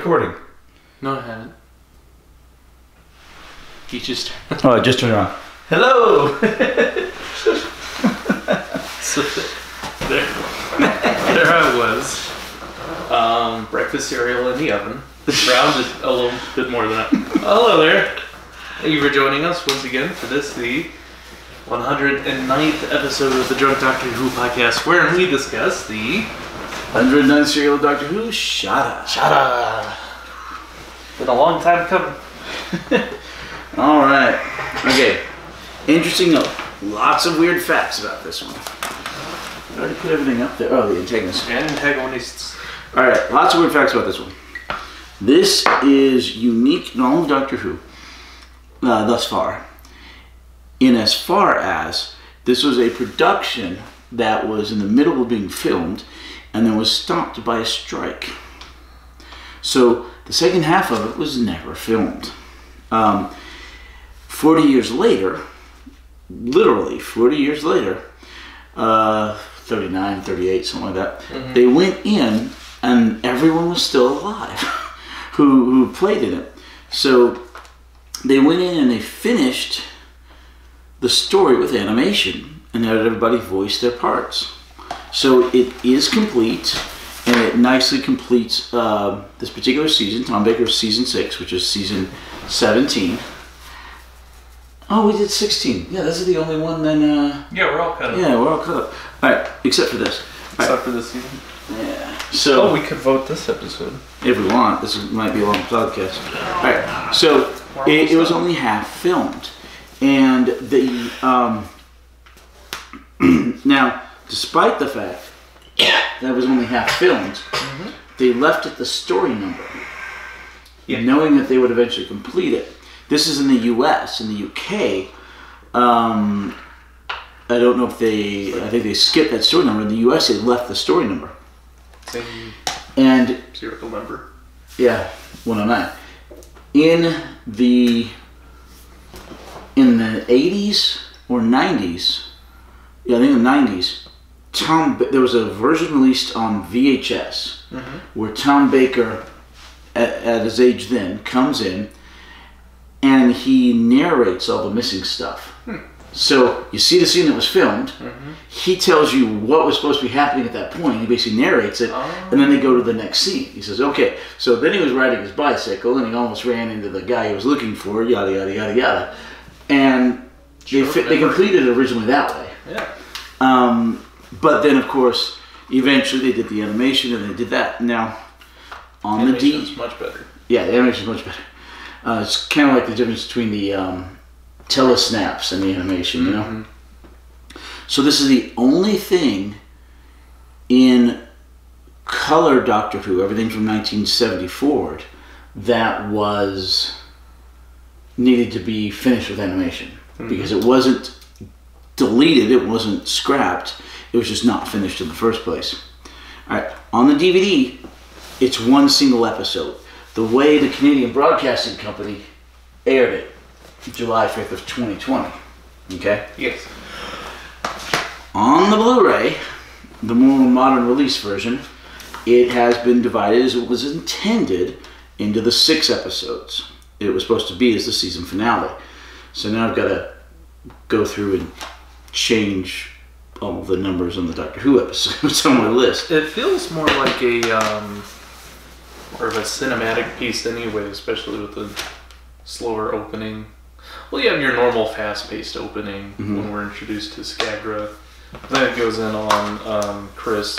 recording? No, I haven't. You just... Oh, I just turned it on. Hello! So there I was. Breakfast cereal in the oven. Browned just a little bit more than that. Hello there. Thank you for joining us once again for this, the 109th episode of the Drunk Doctor Who podcast, wherein we discuss the 109th serial of Doctor Who, Shada. Shada. Been a long time coming. Alright. Okay. Interesting note. Lots of weird facts about this one. I already put everything up there. Oh, the antagonists. Antagonists. Alright, lots of weird facts about this one. This is unique in all of Doctor Who, thus far. In as far as this was a production that was in the middle of being filmed and then was stopped by a strike. So the second half of it was never filmed. 40 years later, literally 40 years later, 39, 38, something like that, they went in and everyone was still alive who played in it. So they went in and they finished the story with animation and had everybody voice their parts. So it is complete, and it nicely completes this particular season, Tom Baker's season 6, which is season 17. Oh, we did 16. Yeah, this is the only one then. Yeah, we're all cut up. Yeah, we're all cut up. Alright, except for this. Except for this season. Yeah. So, we could vote this episode. if we want, this might be a long podcast. Alright, so it was only half filmed. And the, now, despite the fact that it was only half filmed, they left it the story number, knowing that they would eventually complete it. This is in the US. In the UK, I don't know if I think they skipped that story number. In the US, they left the story number. Same And serial number. yeah, 109. In the 80s or 90s, yeah, I think in the 90s, there was a version released on VHS where Tom Baker, at his age then, comes in and he narrates all the missing stuff. So you see the scene that was filmed, he tells you what was supposed to be happening at that point, he basically narrates it, and then they go to the next scene. He says, okay, so then he was riding his bicycle and he almost ran into the guy he was looking for, yada, yada, yada, yada. And they completed it originally that way. Yeah. But then, of course, eventually they did the animation and they did that. Now, on the Animation's much better. yeah, the animation is much better. It's kind of like the difference between the telesnaps and the animation, you know? So this is the only thing in color Doctor Who, everything from 1970 forward, that was needed to be finished with animation. Because it wasn't deleted, it wasn't scrapped, it was just not finished in the first place. Alright, on the DVD, it's one single episode. The way the Canadian Broadcasting Company aired it, July 5th of 2020. Okay? Yes. On the Blu-ray, the more modern release version, it has been divided as it was intended into the 6 episodes. It was supposed to be as the season finale. So now I've got to go through and change all the numbers on the Doctor Who episodes on my list. It feels more like a more of a cinematic piece anyway, especially with the slower opening. Well, you have your normal fast-paced opening when we're introduced to Skagra. Then it goes in on Chris.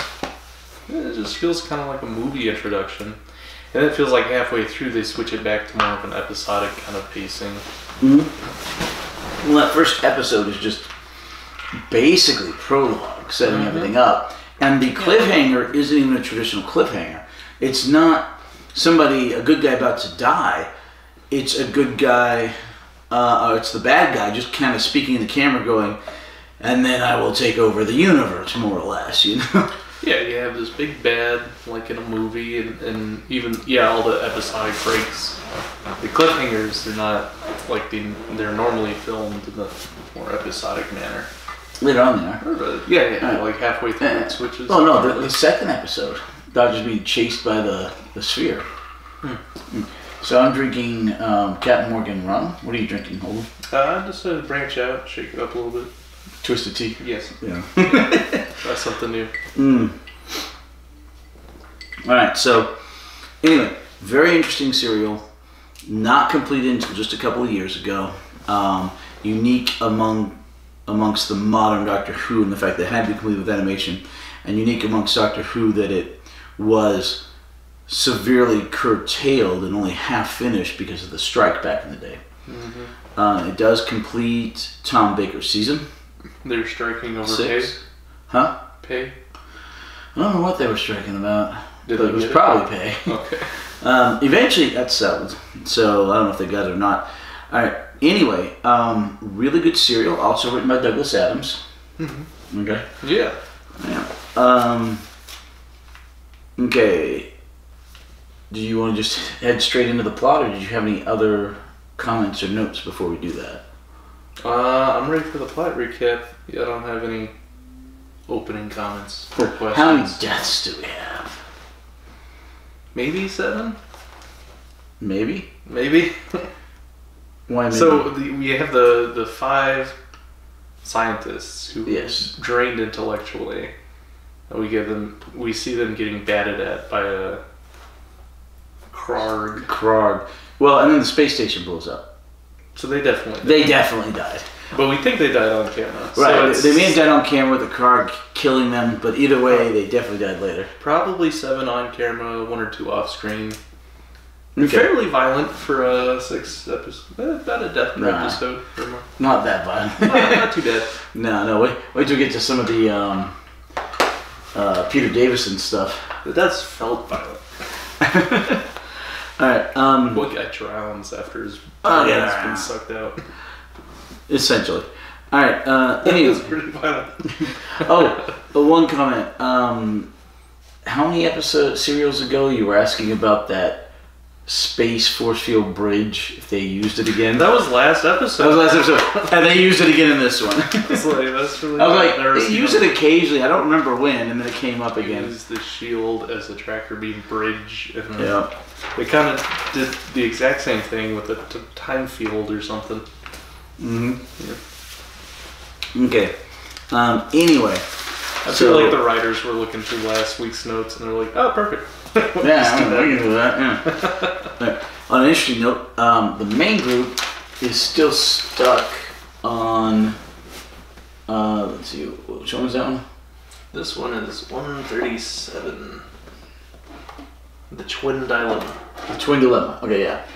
It just feels kind of like a movie introduction. And it feels like halfway through they switch it back to more of an episodic kind of pacing. Well, that first episode is just basically prologue, setting everything up. And the cliffhanger isn't even a traditional cliffhanger. It's not a good guy about to die. It's a good guy, or it's the bad guy just kind of speaking in the camera going, and then I will take over the universe, more or less, you know? Yeah, you have this big bad, like in a movie, and even, all the episodic breaks. The cliffhangers, they're not like they're normally filmed in the more episodic manner. Later on there. Yeah, like halfway through it switches. Oh no, the second episode, Doctor's being chased by the sphere. So I'm drinking Captain Morgan rum. What are you drinking, Holden? Just to branch out, shake it up a little bit. Twisted tea. Yes. Yeah. Try something new. All right. So anyway, very interesting serial. Not completed until just a couple of years ago. Unique amongst the modern Doctor Who, and the fact that it had to be completed with animation, and unique amongst Doctor Who that it was severely curtailed and only half finished because of the strike back in the day. It does complete Tom Baker's season. They're striking over 6. pay? Huh? Pay? I don't know what they were striking about. Did but they it was get it? probably pay. Okay. Eventually it got settled. So I don't know if they got it or not. Alright. Anyway, really good serial, also written by Douglas Adams. Okay. Yeah. Yeah. Okay. Do you want to just head straight into the plot, or did you have any other comments or notes before we do that? I'm ready for the plot recap. Yeah, I don't have any opening comments or questions. How many deaths do we have? Maybe 7? Maybe? Maybe. Why maybe? So we have the 5 scientists who drained intellectually. We see them getting batted at by a Krarg. Well, and then the space station blows up. So they definitely died. They definitely died. But we think they died on camera. Right. So they may have died on camera with the Krarg killing them, but either way, they definitely died later. Probably 7 on camera, 1 or 2 off screen. Okay. Fairly violent for a 6 episode. About a death per episode. Not that violent. Not too bad. No. Wait till we get to some of the Peter Davison stuff. The deaths felt violent. Alright. One guy drowns after his body has been sucked out. Essentially. Alright. It's pretty violent. One comment. How many serials ago you were asking about that space force field bridge, if they used it again? That was last episode. And they used it again in this one. That's really I was like, they use it occasionally. I don't remember when, and then it came up again. They used the shield as the tractor beam bridge. And yeah. They kind of did the exact same thing with the time field or something. Yeah. Okay. Anyway. I feel like the writers were looking through last week's notes and they're like, oh, perfect. Yeah, we can do that. Yeah. On an interesting note, the main group is still stuck on. Let's see, which one was that one? This one is 137. The Twin Dilemma. The Twin Dilemma. Okay, yeah.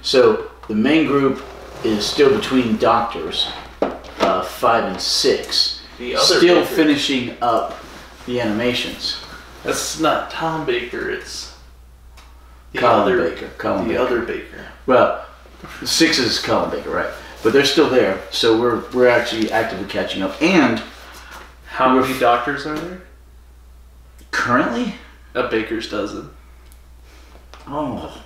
So the main group is still between Doctors 5 and 6. The other still Baker. Finishing up the animations. That's not Tom Baker. It's the Colin other Baker. Colin the Baker. other Baker. Well, 6 is Colin Baker, right? But they're still there, so we're actually actively catching up. And how many Doctors are there? Currently, a Baker's dozen. Oh.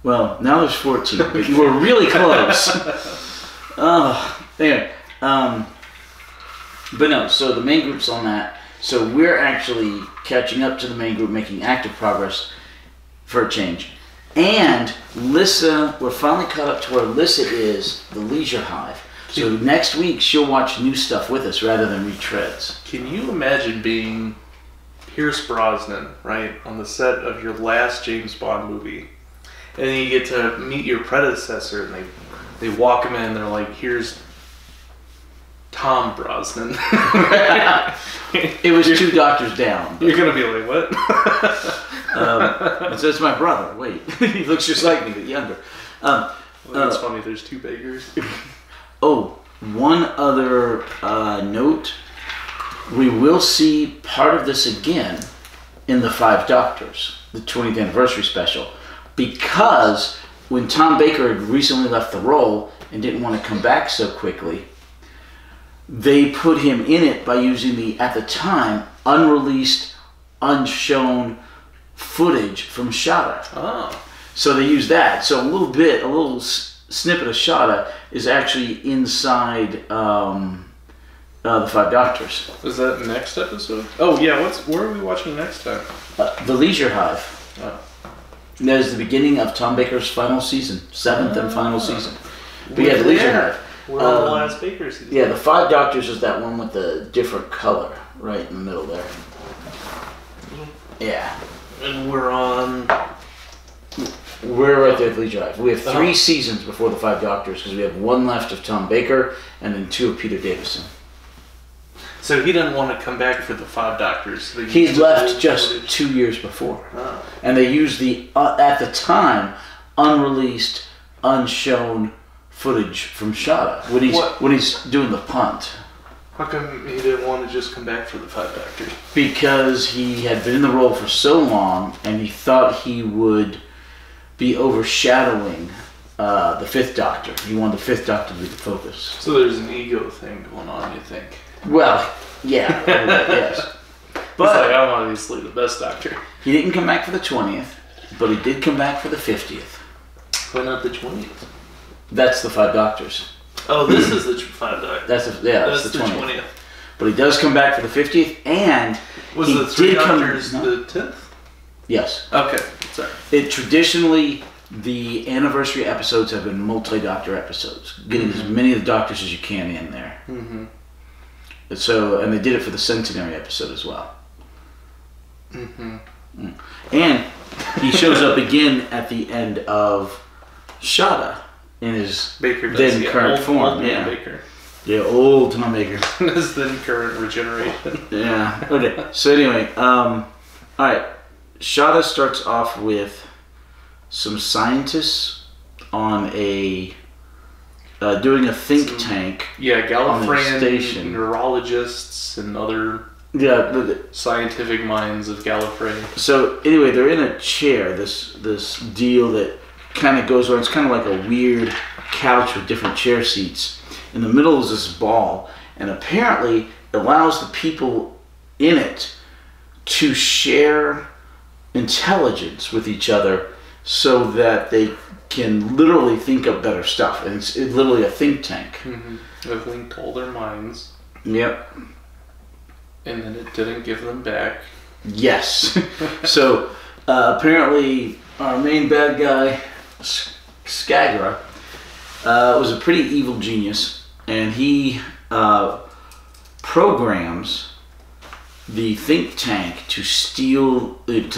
Well, now there's 14, but you were really close. Anyway, but no, so the main group's on that. So we're actually catching up to the main group, making active progress for a change. And Lissa, we're finally caught up to where Lissa is the Leisure Hive. So next week she'll watch new stuff with us rather than retreads. Can you imagine being Pierce Brosnan, right, on the set of your last James Bond movie, and then you get to meet your predecessor, and they walk him in, and they're like, here's Tom Brosnan. It was 2 Doctors down. You're going to be like, what? So it's my brother. Wait, he looks just like me, but younger. It's funny, there's 2 Bakers. Oh, one other note. We will see part of this again in the 5 Doctors, the 20th anniversary special, because when Tom Baker had recently left the role and didn't want to come back so quickly, they put him in it by using the, at the time, unreleased, unshown footage from Shada. Oh. So they used that. So a little snippet of Shada is actually inside the 5 Doctors. Is that next episode? Oh yeah, where are we watching next time? The Leisure Hive. Oh. That is the beginning of Tom Baker's final season, 7th and final season. But yeah, the Legion Hive. We're on the last Baker season. Yeah, the 5 Doctors is that one with the different color right in the middle there. Yeah. And we're on... We're right there at Legion Hive. We have 3 seasons before the 5 Doctors because we have 1 left of Tom Baker and then 2 of Peter Davison. So he didn't want to come back for the 5 Doctors. He left just 2 years before. Oh. And they used the, at the time, unreleased, unshown footage from Shada when he's doing the punt. How come he didn't want to just come back for the 5 Doctors? Because he had been in the role for so long and he thought he would be overshadowing the 5th Doctor. He wanted the 5th Doctor to be the focus. So there's an ego thing going on, you think? Well, yeah, yes. But like, I'm obviously the best Doctor. He didn't come back for the 20th, but he did come back for the 50th. Why not the 20th? That's the 5 Doctors. Oh, this is the 5 Doctors. That's the 20th. But he does come back for the 50th, and was the 3 Doctors the 10th? Yes. Okay, sorry. Traditionally, the anniversary episodes have been multi-Doctor episodes, getting as many of the Doctors as you can in there. Mm-hmm. So, and they did it for the centenary episode as well. Mm-hmm. And he shows up again at the end of Shada in his then current form. Yeah, Baker. Yeah, old Tom Baker. His then current regeneration. Yeah. Okay. So anyway, all right. Shada starts off with some scientists on a doing a think tank. Yeah, Gallifreyan neurologists and other scientific minds of Gallifrey. So anyway, they're in a chair. This deal that kind of goes around. It's kind of like a weird couch with different chair seats. In the middle is this ball, and apparently it allows the people in it to share intelligence with each other so that they can literally think of better stuff. And it's literally a think tank. Mm-hmm. They've linked all their minds. Yep. And then it didn't give them back. Yes. So apparently our main bad guy, Skagra, was a pretty evil genius, and he programs the think tank to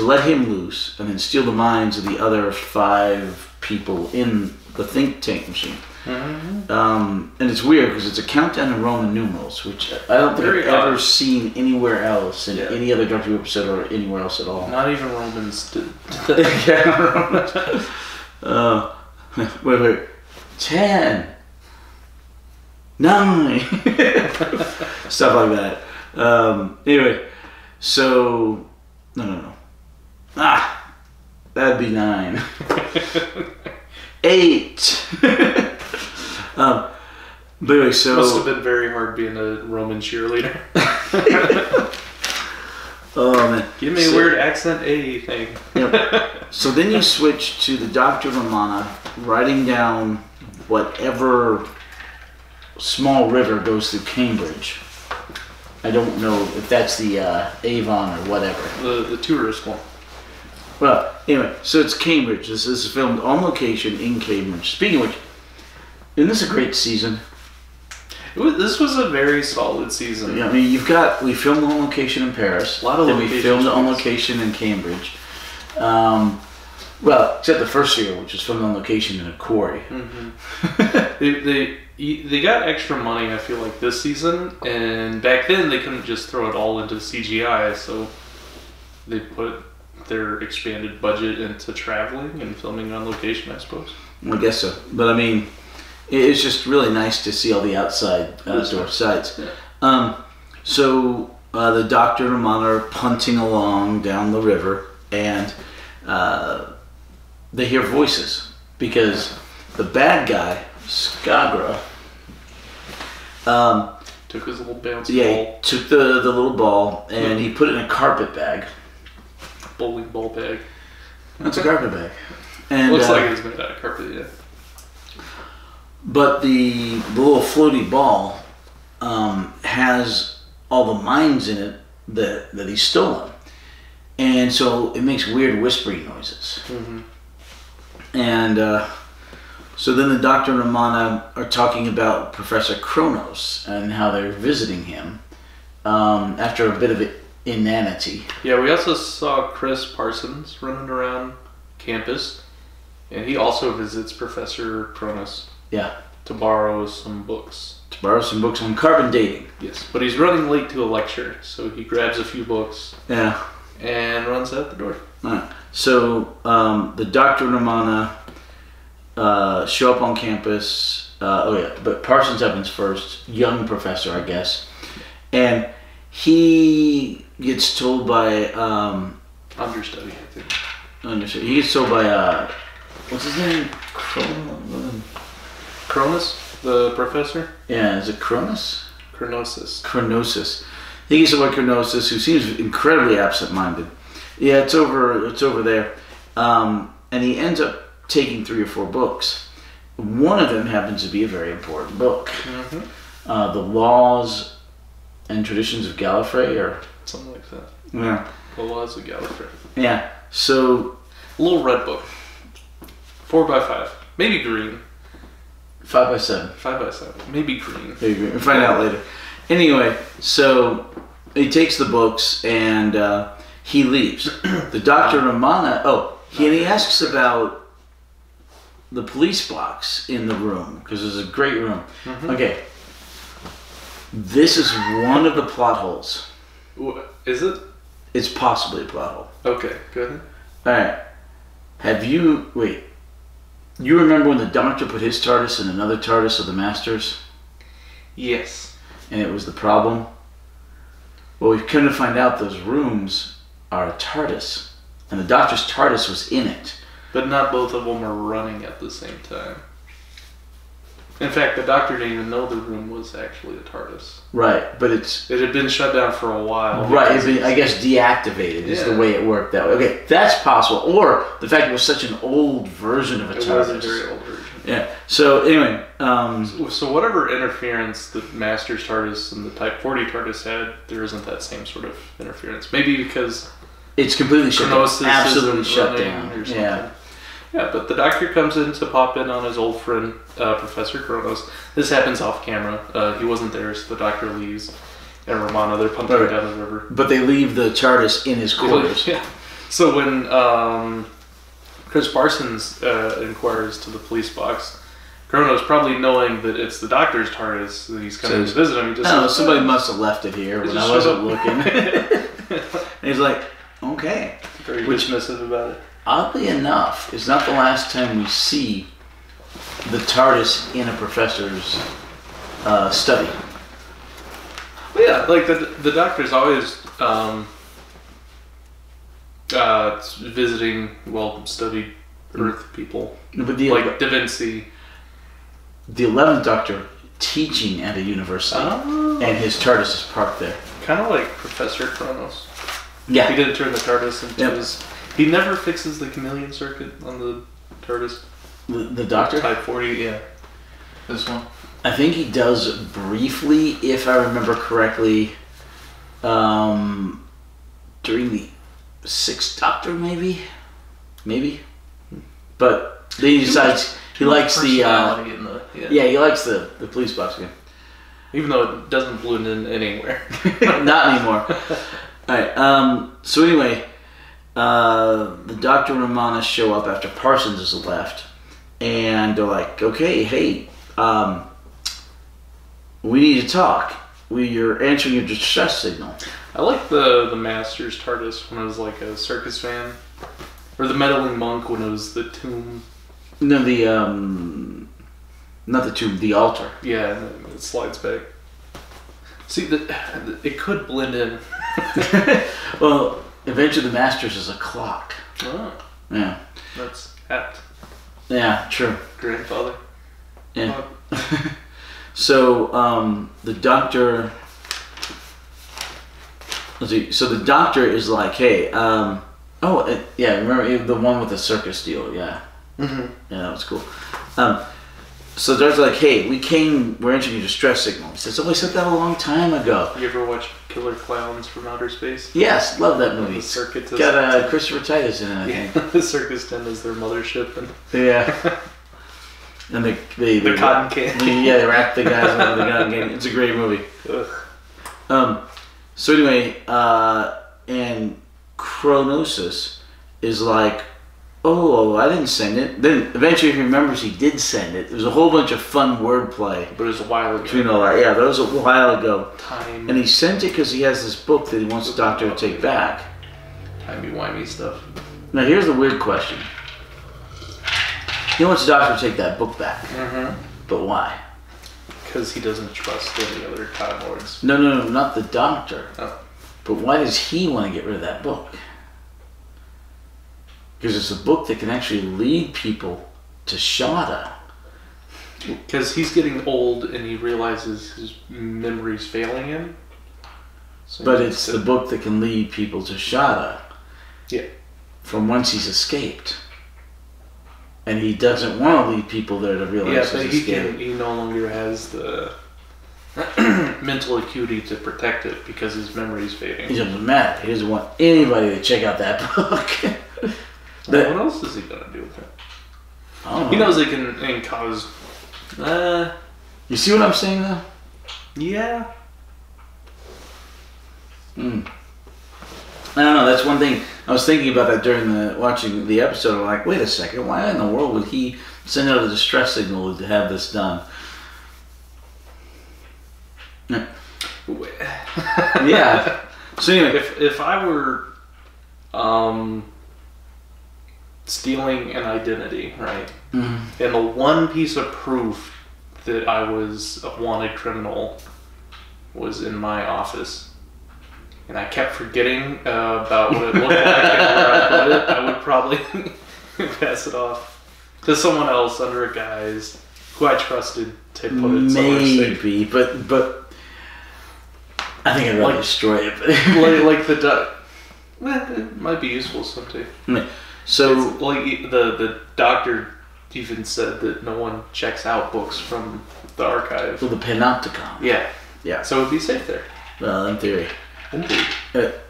let him loose and then steal the minds of the other 5 people in the think tank machine. Mm-hmm. And it's weird because it's a countdown in Roman numerals, which I don't think I've ever seen anywhere else in any other Doctor Who episode or anywhere else at all. Not even Romans did. Wait. 10, 9, stuff like that. Anyway, so no. That'd be 9. 8. But anyway, so must have been very hard being a Roman cheerleader. Oh man, give me a weird accent A thing. So then you switch to the Dr. Romana writing down whatever small river goes through Cambridge. I don't know if that's the Avon or whatever. The tourist one. Well, anyway, so it's Cambridge. This is filmed on location in Cambridge. Speaking of which, isn't this a great season? This was a very solid season. Yeah, I mean, we filmed on location in Paris. A lot of locations. We filmed on location in Cambridge. Well, except the first year, which was filmed on location in a quarry. Mm-hmm. They got extra money, I feel like, this season, and back then they couldn't just throw it all into CGI, so they put their expanded budget into traveling and filming on location, I suppose. I guess so. But I mean, it's just really nice to see all the outdoor sites. Yeah. So the Doctor and Romana are punting along down the river, and they hear voices because the bad guy, Skagra, took his little bouncy ball. Yeah, he took the little ball and he put it in a carpet bag. Bowling ball bag. That's a carpet bag. And looks like it's made out of carpet, yeah. But the little floaty ball has all the mines in it that he's stolen. And so it makes weird whispering noises. Mm-hmm. And so then the Doctor and Romana are talking about Professor Kronos and how they're visiting him after a bit of inanity. Yeah, we also saw Chris Parsons running around campus, and he also visits Professor Kronos. Yeah. To borrow some books. To borrow some books on carbon dating. Yes, but he's running late to a lecture, so he grabs a few books. Yeah. And runs out the door. Right. So the Doctor and Romana show up on campus. But Parsons happens first. Young professor, I guess. And he gets told by... understudy, I think. Understudy. He gets told by... what's his name? Cronus? The professor? Yeah, is it Cronus? Chronosis. Chronosis. He gets told by Chronosis, who seems incredibly absent-minded. Yeah, it's over there. And he ends up taking 3 or 4 books. One of them happens to be a very important book. Mm-hmm. The Laws and Traditions of Gallifrey, or... Something like that. Yeah. The Laws of Gallifrey. Yeah, so... A little red book. 4x5. Maybe green. 5x7. 5x7. Maybe green. Maybe green. We'll find out later. Anyway, so he takes the books and he leaves. The Doctor and Romana... he asks about the police box in the room, because it's a great room. Mm-hmm. Okay. This is one of the plot holes. Is it? It's possibly a plot hole. Okay, go ahead. Alright. You remember when the Doctor put his TARDIS in another TARDIS of the Masters? Yes. And it was the problem? Well, we've come to find out those rooms are a TARDIS. And the Doctor's TARDIS was in it. But not both of them are running at the same time. In fact, the Doctor didn't even know the room was actually a TARDIS. Right, but it had been shut down for a while. Right, it's been, I guess, deactivated is the way it worked that way. Okay, that's possible. Or the fact it was such an old version of a TARDIS. It was a very old version. Yeah. So anyway, so whatever interference the Master's TARDIS and the Type 40 TARDIS had, there isn't that same sort of interference. Maybe because it's completely shut down. Absolutely shut down. Or something. Yeah, but the Doctor comes in to pop in on his old friend, Professor Kronos. This happens off camera. He wasn't there, so the Doctor leaves. And Romana, they're pumping down the river. But they leave the TARDIS in his quarters. Yeah. So when Chris Parsons inquires to the police box, Kronos, probably knowing that it's the Doctor's TARDIS that he's coming to visit him, he just says, somebody must have left it here when I wasn't looking. And he's like, okay. Very dismissive about it. Oddly enough, it's not the last time we see the TARDIS in a professor's study. Well, yeah, like the Doctor's always visiting well-studied Earth people, but like Da Vinci. The 11th Doctor teaching at a university, and his TARDIS is parked there. Kind of like Professor Kronos. Yeah. He did turn the TARDIS into his... He never fixes the chameleon circuit on the TARDIS. The Doctor? Type 40, yeah. This one? I think he does briefly, if I remember correctly, during the 6th Doctor, maybe? But then he decides he likes the... he likes the police box again. Even though it doesn't blend in anywhere. Not anymore. Alright, so anyway... the Doctor and Romana show up after Parsons has left, and they're like, okay, hey, we need to talk. You're answering your distress signal. I like the Master's TARDIS when it was like a circus van, or the meddling monk when it was the tomb. No, not the tomb, the altar. Yeah, and it slides back. See, it could blend in. Well, eventually the Master's is a clock. Oh. Yeah. That's apt. Yeah, true. Grandfather. Yeah. So, the Doctor... Let's see. So the Doctor is like, hey, remember the one with the circus deal? Yeah. Mm-hmm. Yeah, that was cool. So they're like, hey, we're entering a distress signal. He says, oh, I sent that a long time ago. You ever watch Killer Clowns from Outer Space? Yes, love that movie. The circus got Christopher Titus in it, I think. The circus tent is their mothership. And yeah. And the cotton candy. Yeah, they wrap the guys in the cotton candy. It's a great movie. Ugh. So anyway, and Chronosis is like, oh, I didn't send it. Then eventually he remembers he did send it. There's a whole bunch of fun wordplay. But it was a while ago. Between all that. Yeah, that was a while ago. Time. And he sent it because he has this book that he wants the Doctor to take back. Timey-wimey stuff. Now here's the weird question. He wants the Doctor to take that book back. Mm-hmm. But why? Because he doesn't trust any other Time Lords. No, not the Doctor. Oh. But why does he want to get rid of that book? Because it's a book that can actually lead people to Shada. Because he's getting old and he realizes his memory's failing him. So but it's the book that can lead people to Shada. Yeah. From whence he's escaped. And he doesn't want to lead people there to realize he's escaped. He no longer has the mental acuity to protect it because his memory's fading. He doesn't matter. He doesn't want anybody to check out that book. What else is he gonna do with it? I don't know. He knows it can cause. You see what I'm saying, though? Yeah. I don't know. That's one thing. I was thinking about that during watching the episode. I'm like, wait a second. Why in the world would he send out a distress signal to have this done? Yeah. So anyway, if I were stealing an identity, right? Mm-hmm. And the one piece of proof that I was a wanted criminal was in my office, and I kept forgetting about what it looked like and where I put it, I would probably pass it off to someone else under a guise who I trusted to put it somewhere safe. Maybe, but I think I'd rather destroy it. like the duck. It might be useful someday. So, it's like the doctor even said that no one checks out books from the archive. Well, the Panopticon. Yeah. So it'd be safe there. Well, in theory. Indeed.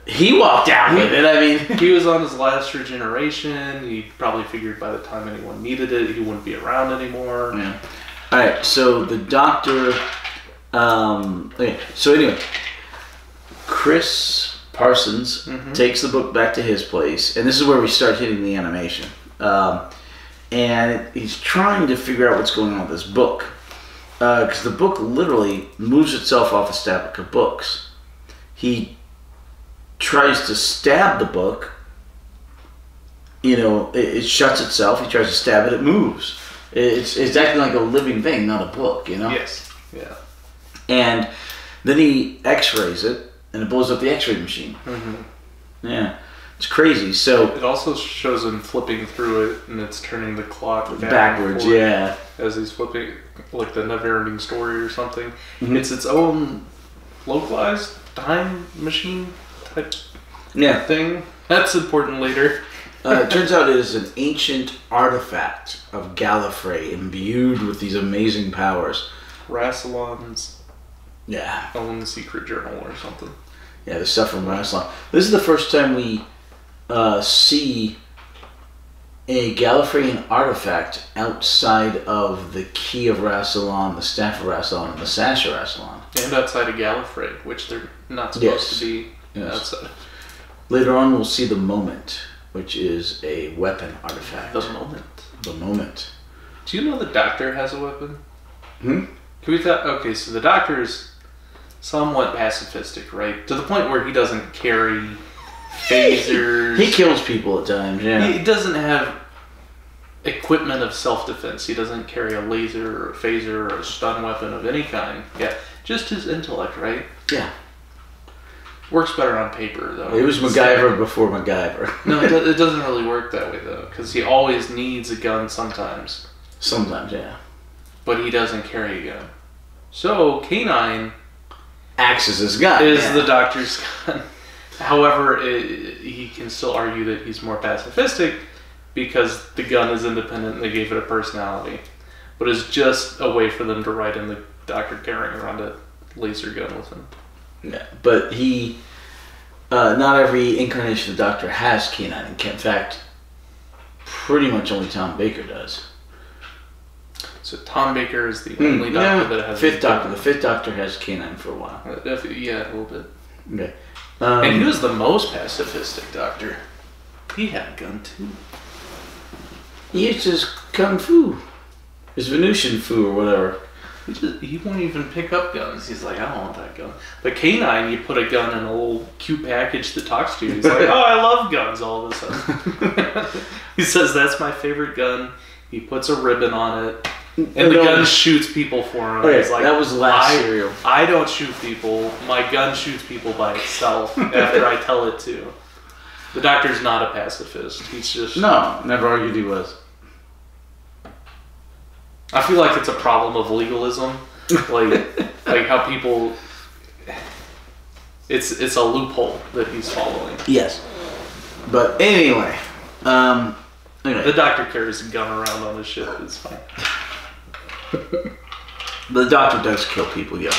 He walked out with it. I mean, he was on his last regeneration. He probably figured by the time anyone needed it, he wouldn't be around anymore. Yeah. All right. So the doctor. Okay. So anyway, Chris Parsons takes the book back to his place, and this is where we start hitting the animation. And he's trying to figure out what's going on with this book, because the book literally moves itself off a stack of books. He tries to stab the book. You know, it shuts itself. He tries to stab it. It moves. It's acting like a living thing, not a book. You know. Yes. Yeah. And then he X-rays it. And it blows up the X-ray machine. Mm-hmm. Yeah, it's crazy. So it also shows him flipping through it, and it's turning the clock backwards. Yeah, as he's flipping, like the never-ending story or something. Mm-hmm. It's its own localized time machine type thing. That's important later. It turns out it is an ancient artifact of Gallifrey, imbued with these amazing powers. Rassilon's own secret journal or something. Yeah, the stuff from Rassilon. This is the first time we see a Gallifreyan artifact outside of the Key of Rassilon, the Staff of Rassilon, and the Sash of Rassilon. And outside of Gallifrey, which they're not supposed to be outside. Later on, we'll see the Moment, which is a weapon artifact. The Moment. The Moment. Do you know the Doctor has a weapon? Hmm? Can we talk? Okay, so the Doctor is somewhat pacifistic, right? To the point where he doesn't carry phasers. He kills people at times, yeah. He doesn't have equipment of self-defense. He doesn't carry a laser or a phaser or a stun weapon of any kind. Yeah, just his intellect, right? Yeah. Works better on paper, though. It was MacGyver before MacGyver. No, it doesn't really work that way, though, because he always needs a gun sometimes. Sometimes, yeah. But he doesn't carry a gun. So, K9 acts as his gun. Is the Doctor's gun. However, he can still argue that he's more pacifistic because the gun is independent and they gave it a personality. but it's just a way for them to write in the Doctor carrying around a laser gun with him. Yeah, but he, not every incarnation of the Doctor has canine. In fact, pretty much only Tom Baker does. So Tom Baker is the only Doctor that has fifth Doctor. The fifth Doctor has canine for a while. Yeah, a little bit. Okay. And he was the most pacifistic Doctor. He had a gun too. He uses kung fu. His Venusian fu or whatever. He won't even pick up guns. He's like, I don't want that gun. But K9, you put a gun in a little cute package that talks to you. He's like, oh, I love guns all of a sudden. He says, that's my favorite gun. He puts a ribbon on it. And the gun shoots people for him. Okay, he's like, that was the last serial. I don't shoot people. My gun shoots people by itself after I tell it to. The Doctor's not a pacifist. He's just... No, never argued he was. I feel like it's a problem of legalism. Like how people... It's a loophole that he's following. Yes. But anyway... Okay. The Doctor carries a gun around on his ship. It's fine. The Doctor does kill people, yeah.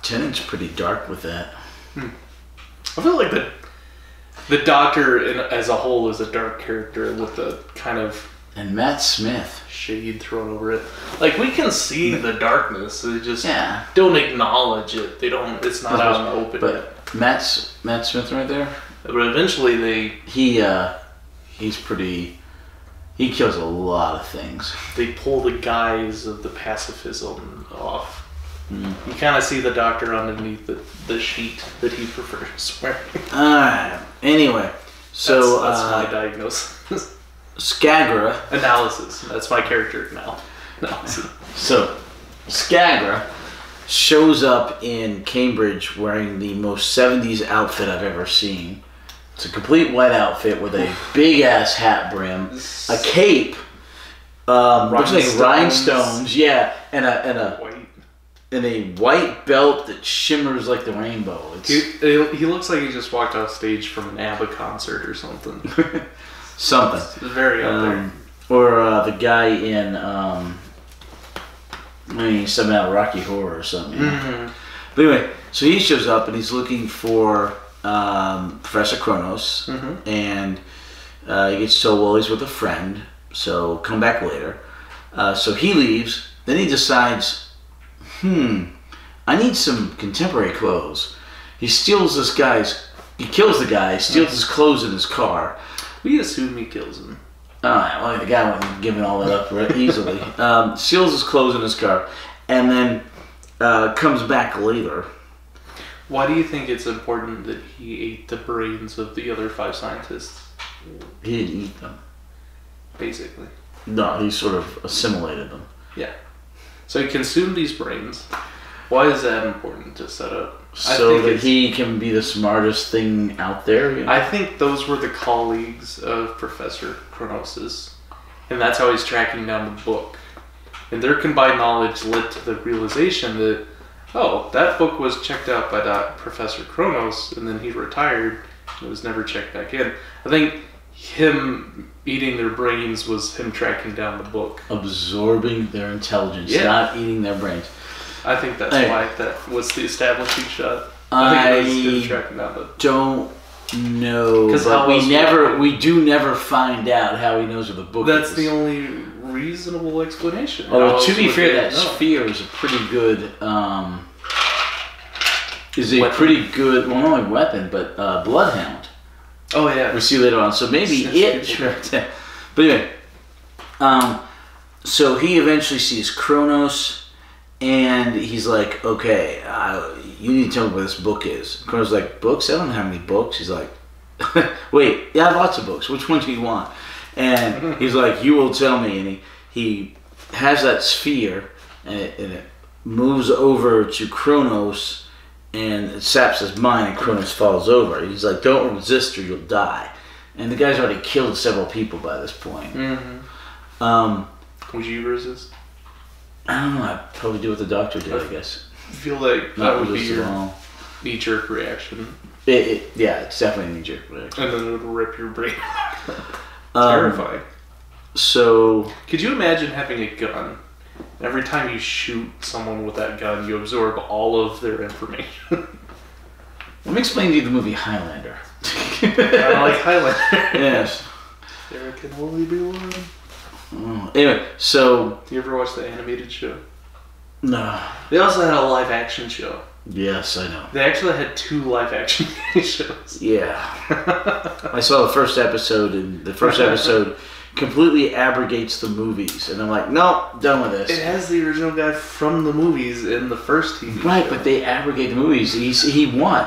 Tennant's pretty dark with that. I feel like the Doctor as a whole is a dark character with a kind of... And Matt Smith. Shade thrown over it. Like, we can see the darkness. They just don't acknowledge it. They don't... It's not out in the open yet. Matt Smith right there? But eventually they... He's pretty... He kills a lot of things. They pull the guise of the pacifism off. You kind of see the Doctor underneath the sheet that he prefers wearing. Alright. Anyway, so... That's my diagnosis. Skagra. Analysis. That's my character now. Analysis. So, Skagra shows up in Cambridge wearing the most 70s outfit I've ever seen. It's a complete white outfit with a big ass hat brim, a cape, looks like rhinestones, yeah, and a white belt that shimmers like the rainbow. He looks like he just walked off stage from an ABBA concert or something. Something. It's very up there. Or the guy in something out of Rocky Horror or something. Mm-hmm. But anyway, so he shows up and he's looking for Professor Kronos, and he gets told, well, he's with a friend, so come back later. So he leaves. Then he decides, I need some contemporary clothes. He steals he kills the guy, steals his clothes in his car. We assume he kills him. Alright, well, the guy wasn't giving all that up easily. Steals his clothes in his car, and then comes back later. Why do you think it's important that he ate the brains of the other 5 scientists? He didn't eat them. Basically. No, he sort of assimilated them. Yeah. So he consumed these brains. Why is that important to set up? So that he can be the smartest thing out there? You know? I think those were the colleagues of Professor Kronos'. And that's how he's tracking down the book. And their combined knowledge led to the realization that, oh, that book was checked out by Professor Kronos, and then he retired, and it was never checked back in. I think him eating their brains was him tracking down the book. Absorbing their intelligence, not eating their brains. I think that's why that was the establishing shot. I think it was him tracking down the... don't know, but we do never find out how he knows where the book is. That's the only reasonable explanation. Oh, to be fair, that sphere is a pretty good, well, not only weapon, but bloodhound. Oh, yeah. We'll see later on. So maybe but anyway, so he eventually sees Kronos, and he's like, okay, you need to tell me where this book is. Kronos is like, books? I don't have any books. He's like, wait, yeah, I have lots of books. Which one do you want? And he's like, you will tell me. And he has that sphere, and it moves over to Kronos, and it saps his mind, and Kronos falls over. He's like, don't resist or you'll die. And the guy's already killed several people by this point. Would you resist? I don't know. I'd probably do what the Doctor did, I guess. I feel like that would be your knee-jerk reaction. Yeah, it's definitely a knee-jerk reaction. And then it would rip your brain. Terrifying. So could you imagine having a gun? Every time you shoot someone with that gun, you absorb all of their information. let me explain to you the movie Highlander. I like Highlander. Yes. There can only be one. Oh, anyway, so Do you ever watch the animated show? no. They also had a live action show. Yes, I know. They actually had 2 live action shows. Yeah. I saw the first episode, and the first episode completely abrogates the movies, and I'm like, nope, done with this. It has the original guy from the movies in the first TV Right, show. but they abrogate the movies. He won,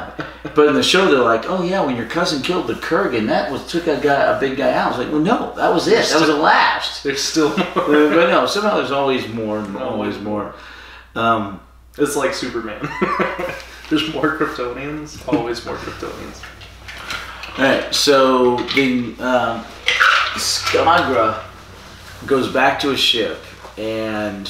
but in the show they're like, oh yeah, when your cousin killed the Kurgan, that took a big guy out. I was like, well, no, that was it. That was the last. There's still more. But no, somehow there's always more, and always more. It's like Superman. There's more Kryptonians. Always more Kryptonians. All right, so the Skagra goes back to his ship, and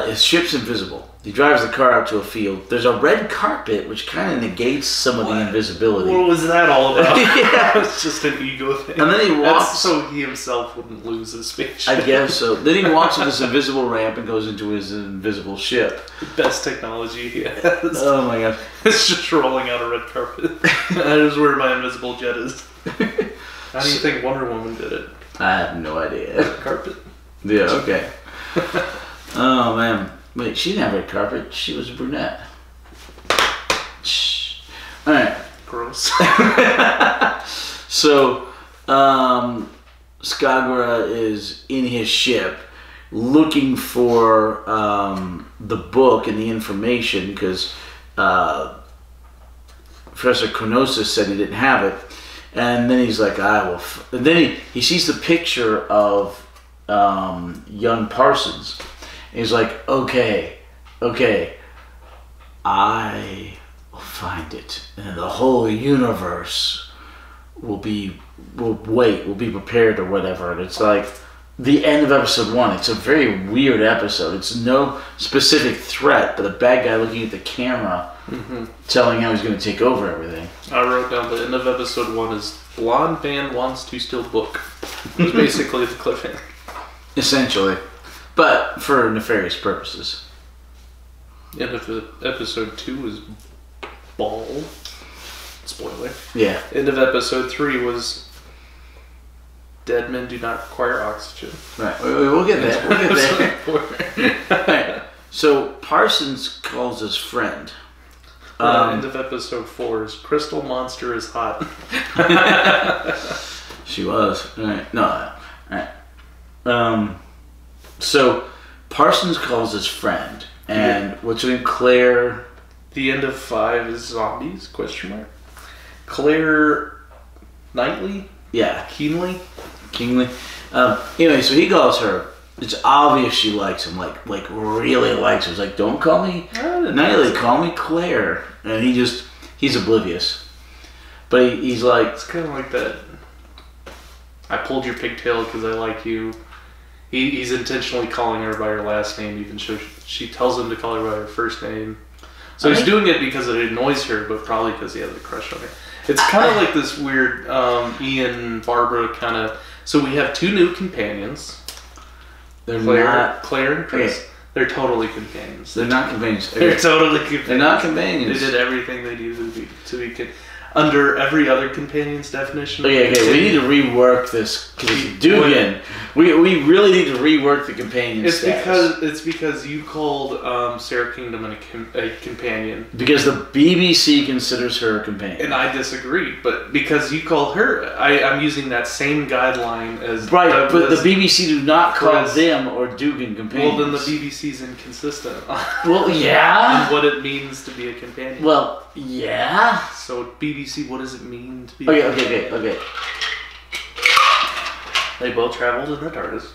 his ship's invisible. He drives the car out to a field. There's a red carpet, which kind of negates some of the invisibility. What was that all about? Yeah. It's just an ego thing. And then he walks... That's so he himself wouldn't lose his spaceship. I guess so. Then he walks to this invisible ramp and goes into his invisible ship. The best technology he has. Oh my gosh. It's just rolling out a red carpet. That is where my invisible jet is. How do you think Wonder Woman did it? I have no idea. Red carpet. Yeah, okay. Oh man. Wait, she didn't have red carpet. She was a brunette. Shh. All right. Gross. So, Skagra is in his ship looking for the book and the information because Professor Kronosis said he didn't have it. And then he's like, and then he sees the picture of young Parsons. And he's like, okay, I will find it. And the whole universe will be prepared or whatever. And it's like the end of episode 1. It's a very weird episode. It's no specific threat, but a bad guy looking at the camera telling how he's going to take over everything. I wrote down the end of episode 1 is blonde man wants to steal book. It's basically the cliffhanger. Essentially. But for nefarious purposes. End of episode 2 is ball. Spoiler. Yeah. End of episode 3 was dead men do not require oxygen. Right. We'll get there. We'll get there. Right. So Parsons calls his friend. End of episode 4 is Crystal Monster is hot. She was. All right. No. All right. So Parsons calls his friend, and what's her name? Claire. The end of 5 is zombies? Question mark. Claire Knightley. Yeah. Keenly. Anyway, so he calls her. It's obvious she likes him, like really likes her. It's like, don't call me Knightley, call me Claire. And he's oblivious. But he's like... It's kind of like that. I pulled your pigtail because I like you. He's intentionally calling her by her last name, even though she tells him to call her by her first name. So he's doing it because it annoys her, but probably because he has a crush on her. It's kind of like this weird Ian, Barbara kind of... So we have 2 new companions. Claire and Chris. Okay. They're totally companions. They're not companions. They're totally companions. They're not companions. They did everything they needed to be under every other companion's definition. Okay, we need to rework this because Dugan. We really need to rework the companion. It's because you called Sarah Kingdom a companion. Because the BBC considers her a companion, and I disagree. But because you called her, I'm using that same guideline as right. But the BBC do not call them or Dugan companions. Well, then the BBC's inconsistent. Well, yeah. And what it means to be a companion. Well, yeah. So BBC, what does it mean to be? Okay. They both traveled in the TARDIS.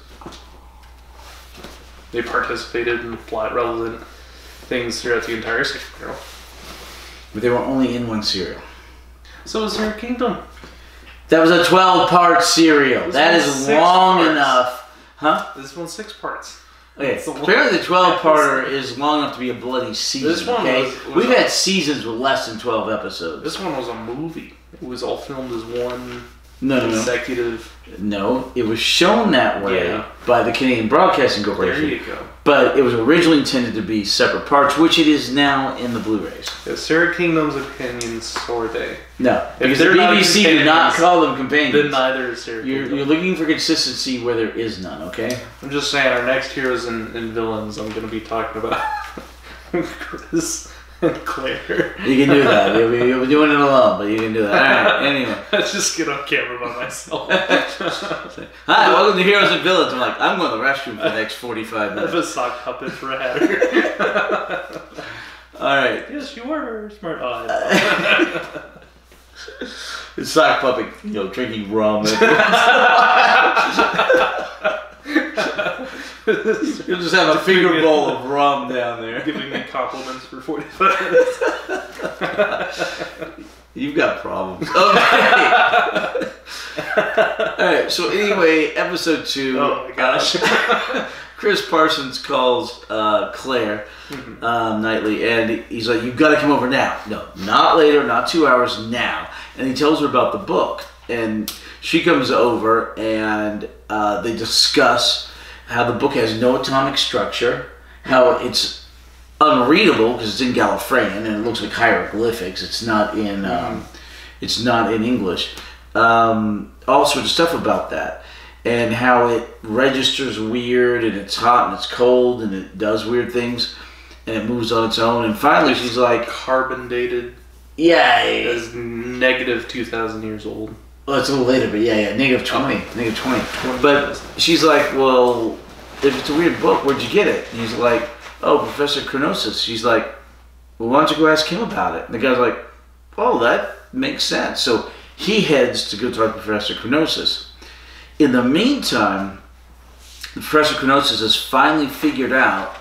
They participated in plot relevant things throughout the entire serial. But they were only in one serial. So was Sarah Kingdom. That was a 12-part serial. That is long enough. Huh? This one's 6 parts. Okay, apparently the 12-parter is long enough to be a bloody season. This one We've had seasons with less than 12 episodes. This one was a movie. It was all filmed as one No. consecutive. No, it was shown that way Yeah. by the Canadian Broadcasting Corporation. There you go. But it was originally intended to be separate parts, which it is now in the Blu-rays. Is Sarah Kingdom's opinions or they? No, If because the they're not BBC did not companions, call them companions. Then neither is Sarah You're Kingdom. looking for consistency where there is none, okay? I'm just saying, our next heroes and villains, I'm going to be talking about Chris and Claire. You can do that. You'll be doing it alone, but you can do that. All right, anyway. Let's just get on camera by myself. Hi, welcome to Heroes and Villains. I'm like, I'm going to the restroom for the next 45 I minutes. have a sock puppet for a hatter. All right. Yes, you were smart. Oh, The sock puppet, drinking rum. You'll just have a finger bowl of rum down there. Giving me compliments for 45 minutes. You've got problems. Okay. Alright, so anyway, episode 2. Oh my gosh. Chris Parsons calls Claire Knightley, and he's like, "You've got to come over now." No, not later, not 2 hours, now. And he tells her about the book. And she comes over, and they discuss how the book has no atomic structure, how it's unreadable because it's in Gallifreyan and it looks like hieroglyphics. It's not in English. All sorts of stuff about that, and how it registers weird, and it's hot and it's cold, and it does weird things, and it moves on its own. And finally, she's like, Carbon dated "Yeah, as negative 2,000 years old. well, it's a little later, but yeah, negative 20, negative 20. But she's like, "Well, if it's a weird book, where'd you get it?" And he's like, "Oh, Professor Chronosis." She's like, "Well, why don't you go ask him about it?" And the guy's like, "Oh, that makes sense." So he heads to go talk to Professor Chronosis. In the meantime, Professor Chronosis has finally figured out,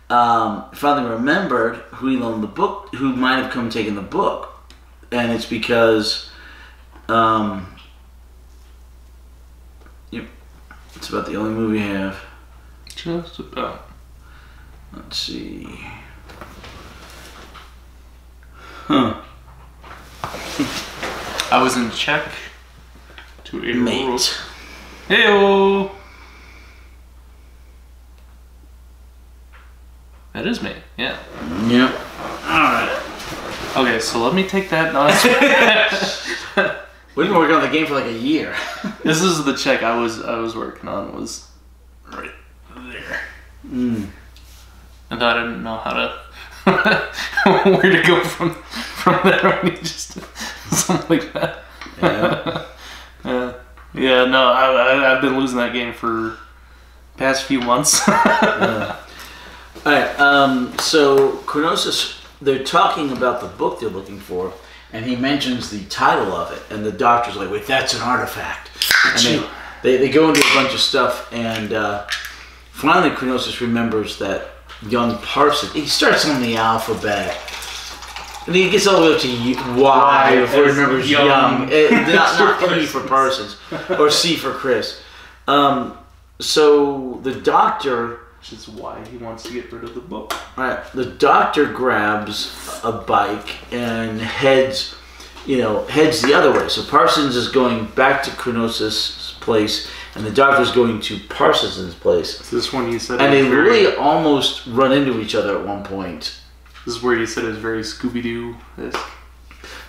finally remembered who he loaned the book, who might have come taking the book. And it's because, it's about the only movie we have. Just about. Let's see. Huh. I was in check to a Mate. Heyo. That is me. Yeah. Yep. Alright. Okay, so let me take that. No, We've been working on the game for like a year. this is the check I was working on. Was Right there. and I didn't know how to where to go from there when you just something like that. Yeah. Yeah, no, I've been losing that game for past few months. Alright, so Chronosis, they're talking about the book they're looking for, and he mentions the title of it, and the doctor's like, "Wait, that's an artifact." And they go into a bunch of stuff, and finally Chronosis remembers that young Parsons, he starts on the alphabet, and he gets all the way up to Y before he remembers young. Not P for Parsons, or C for Chris. So the doctor... Which is why he wants to get rid of the book. Right. The doctor grabs a bike and heads the other way. So Parsons is going back to Chronosis' place, and the doctor's going to Parsons' place. Is this one you said? And they really almost run into each other at one point. This is where you said it was very Scooby-Doo-esque.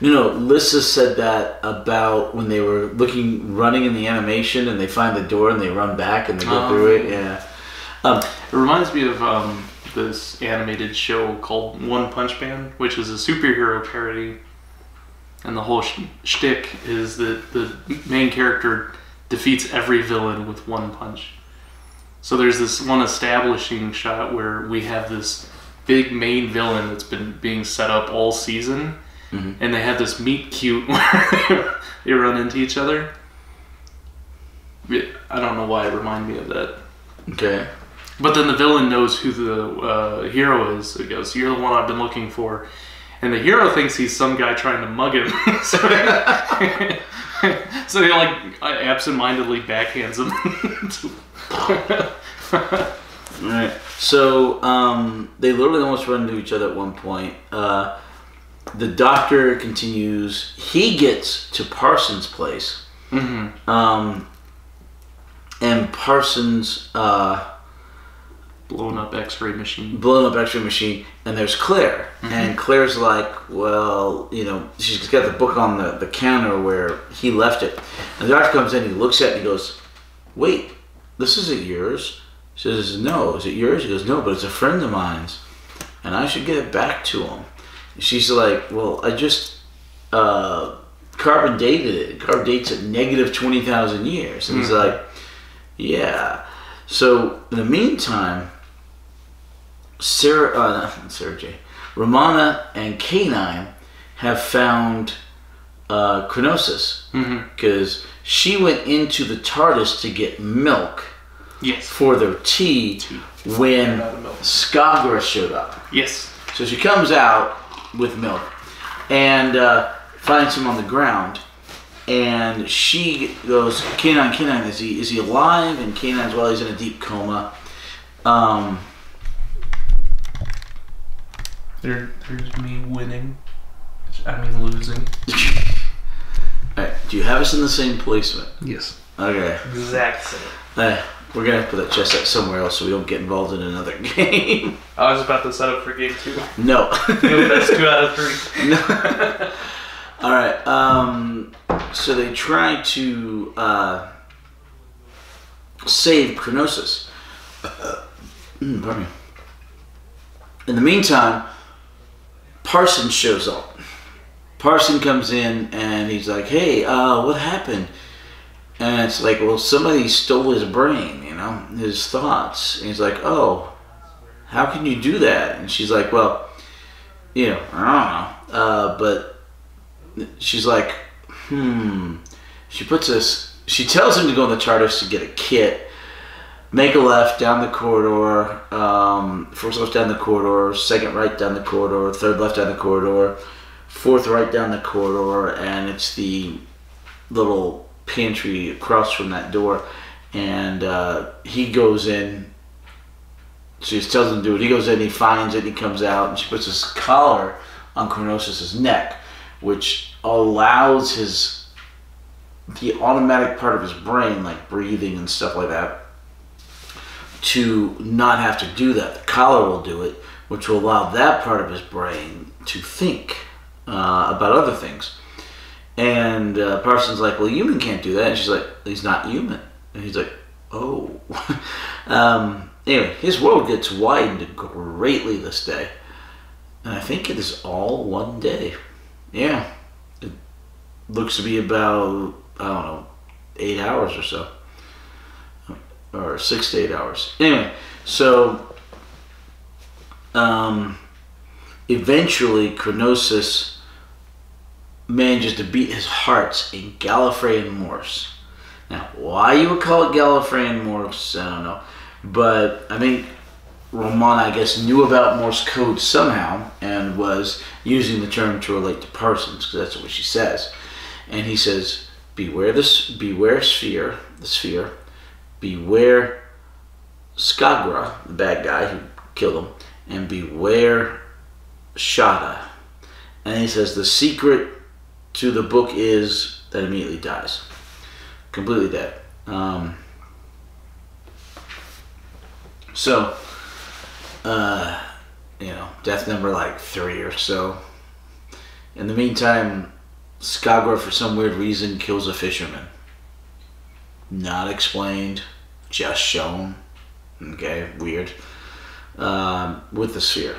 No, Lissa said that about when they were running in the animation, and they find the door and they run back and they go through it. Yeah. It reminds me of this animated show called One Punch Man, which is a superhero parody, and the whole shtick is that the main character defeats every villain with one punch. So there's this one establishing shot where we have this big main villain that's been being set up all season, and they have this meet cute where they run into each other. I don't know why it reminded me of that. Okay. But then the villain knows who the hero is. So he goes, "You're the one I've been looking for." And the hero thinks he's some guy trying to mug him. so he like absentmindedly backhands him. Right. So they literally almost run into each other at one point. The doctor continues. He gets to Parsons' place, And Parsons blown up X-ray machine, and there's Claire, and Claire's like, well, you know, she's got the book on the counter where he left it, and the doctor comes in, he looks at it, and he goes, wait, this isn't yours. She says, no. Is it yours? He goes, no, but it's a friend of mine's, and I should get it back to him. She's like, well, I just carbon dated it. Carbon dates at negative 20,000 years. And he's like, yeah. So in the meantime, Romana and K9 have found Chronosis, because she went into the TARDIS to get milk for their tea when Skagra showed up. Yes. So she comes out with milk and finds him on the ground, and she goes, K9, is he alive? And K9's, well, he's in a deep coma. There's me winning. I mean losing. Alright, do you have us in the same placement? Yes. Okay. Exact same. We're gonna have to put that chest out somewhere else so we don't get involved in another game. I was about to set up for game 2. No. That's 2 out of 3. No. Alright, so they try to save Chronosis. Pardon me. In the meantime, Parson shows up. Parson comes in and he's like, hey, what happened? And it's like, well, somebody stole his brain, you know, his thoughts. And he's like, oh, how can you do that? And she's like, well, you know, I don't know. But she's like, She tells him to go in the TARDIS to get a kit, make a left down the corridor, first left down the corridor, second right down the corridor, third left down the corridor, fourth right down the corridor, and it's the little pantry across from that door. And he goes in, she just tells him to do it, he goes in, he finds it, he comes out, and she puts this collar on Chronosis' neck, which allows the automatic part of his brain, like breathing and stuff like that, to not have to do that. The collar will do it, which will allow that part of his brain to think about other things. And Parsons like, well, human can't do that. And she's like, he's not human. And he's like, oh. Anyway, his world gets widened greatly this day. And I think it is all one day. Yeah. It looks to be about, I don't know, 8 hours or so. Or 6 to 8 hours. Anyway, so eventually Chronosis manages to beat his hearts in Gallifreyan Morse. Now, why you would call it Gallifreyan Morse, I don't know. But I think Romana, I guess, knew about Morse code somehow and was using the term to relate to Parsons, because that's what she says. And he says, beware the sphere, beware Skagra, the bad guy who killed him, and beware Shada. And he says the secret to the book is that immediately dies. Completely dead. You know, death number like 3 or so. In the meantime, Skagra, for some weird reason, kills a fisherman. Not explained, just shown. Okay, weird. With the sphere.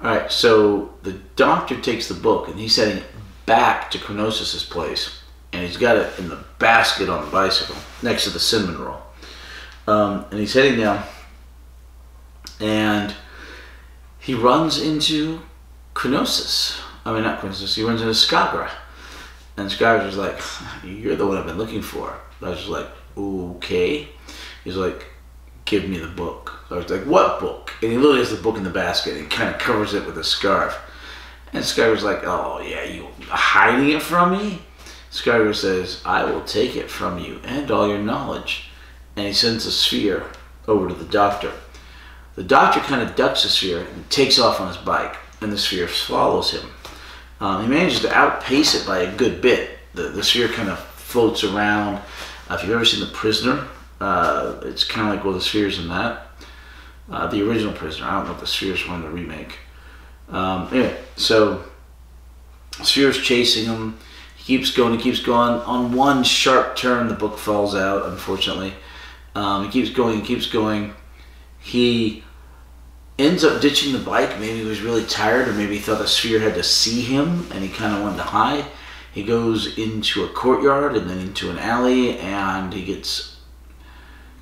Alright, so the doctor takes the book and he's heading back to Chronosis' place. And he's got it in the basket on the bicycle, next to the cinnamon roll. And he's heading down. And he runs into Chronosis. I mean, not Chronosis, he runs into Skagra. And Skagra's like, you're the one I've been looking for. I was just like, okay. He's like, give me the book. So I was like, what book? And he literally has the book in the basket and he kind of covers it with a scarf. And Skagra's like, oh yeah, you hiding it from me? Skagra says, I will take it from you and all your knowledge. And he sends the sphere over to the doctor. The doctor kind of ducks the sphere and takes off on his bike, and the sphere follows him. He manages to outpace it by a good bit. The sphere kind of floats around. If you've ever seen The Prisoner, it's kind of like the spheres in that. The original Prisoner. I don't know if the spheres were in the remake. Anyway, so sphere's chasing him. He keeps going. On one sharp turn, the book falls out, unfortunately. He keeps going. He ends up ditching the bike. Maybe he was really tired, or maybe he thought the sphere had to see him, and he kind of wanted to hide. He goes into a courtyard and then into an alley, and he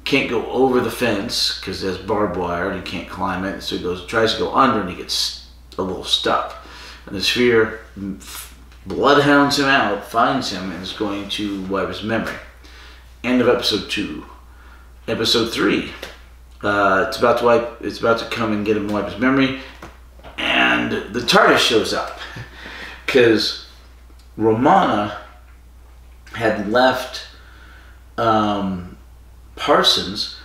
can't go over the fence because there's barbed wire and he can't climb it. So he tries to go under, and he gets a little stuck. And the sphere bloodhounds him out, finds him, and is going to wipe his memory. End of episode 2. Episode 3. It's about to come and get him and wipe his memory, and the TARDIS shows up because Romana had left Parsons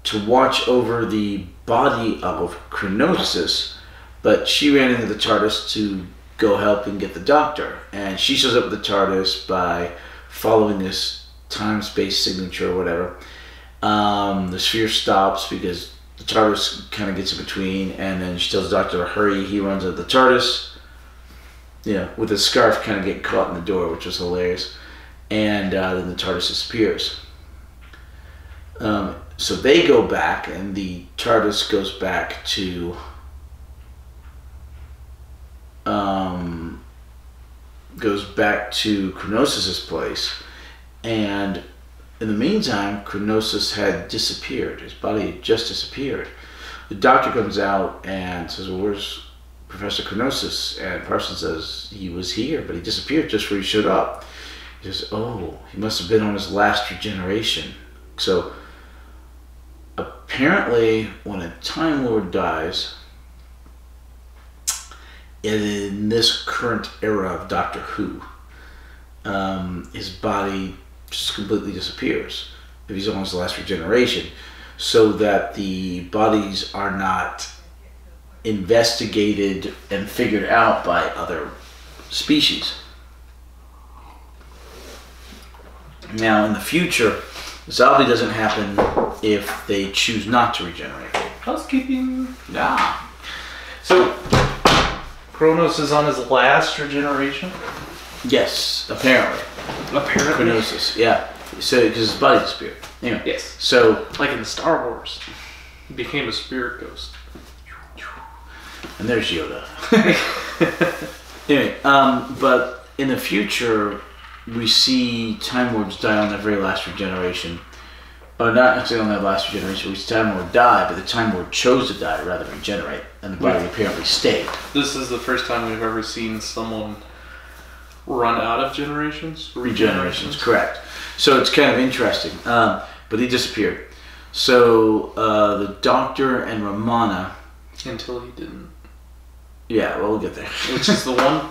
to watch over the body of Chronosis, but she ran into the TARDIS to go help and get the doctor, and she shows up with the TARDIS by following this time-space signature or whatever. The sphere stops because the TARDIS kind of gets in between, and then she tells the doctor to hurry. He runs at the TARDIS, with his scarf kind of getting caught in the door, which was hilarious. And then the TARDIS disappears. So they go back, and the TARDIS goes back to Chronosis' place, and in the meantime, Chronosis had disappeared. His body had just disappeared. The doctor comes out and says, well, where's Professor Chronosis? And Parsons says, he was here, but he disappeared just where he showed up. He says, oh, he must have been on his last regeneration. So, apparently, when a Time Lord dies, in this current era of Doctor Who, his body just completely disappears if he's on his last regeneration, so that the bodies are not investigated and figured out by other species. Now, in the future, this obviously doesn't happen if they choose not to regenerate. Housekeeping. Yeah. So, Kronos is on his last regeneration? Yes, apparently. Chronosis, yeah. So, because his body disappeared. Anyway. Yes. So, like in Star Wars, he became a spirit ghost. And there's Yoda. Anyway, but in the future, we see Time Lords die on their very last regeneration. Or not actually on their last regeneration, we see Time Lord die, but the Time Lord chose to die rather than regenerate, and the body apparently stayed. This is the first time we've ever seen someone run out of generations? Regenerations, correct. So it's kind of interesting. But he disappeared. So the Doctor and Romana... Until he didn't. Yeah, well, we'll get there. Which is the one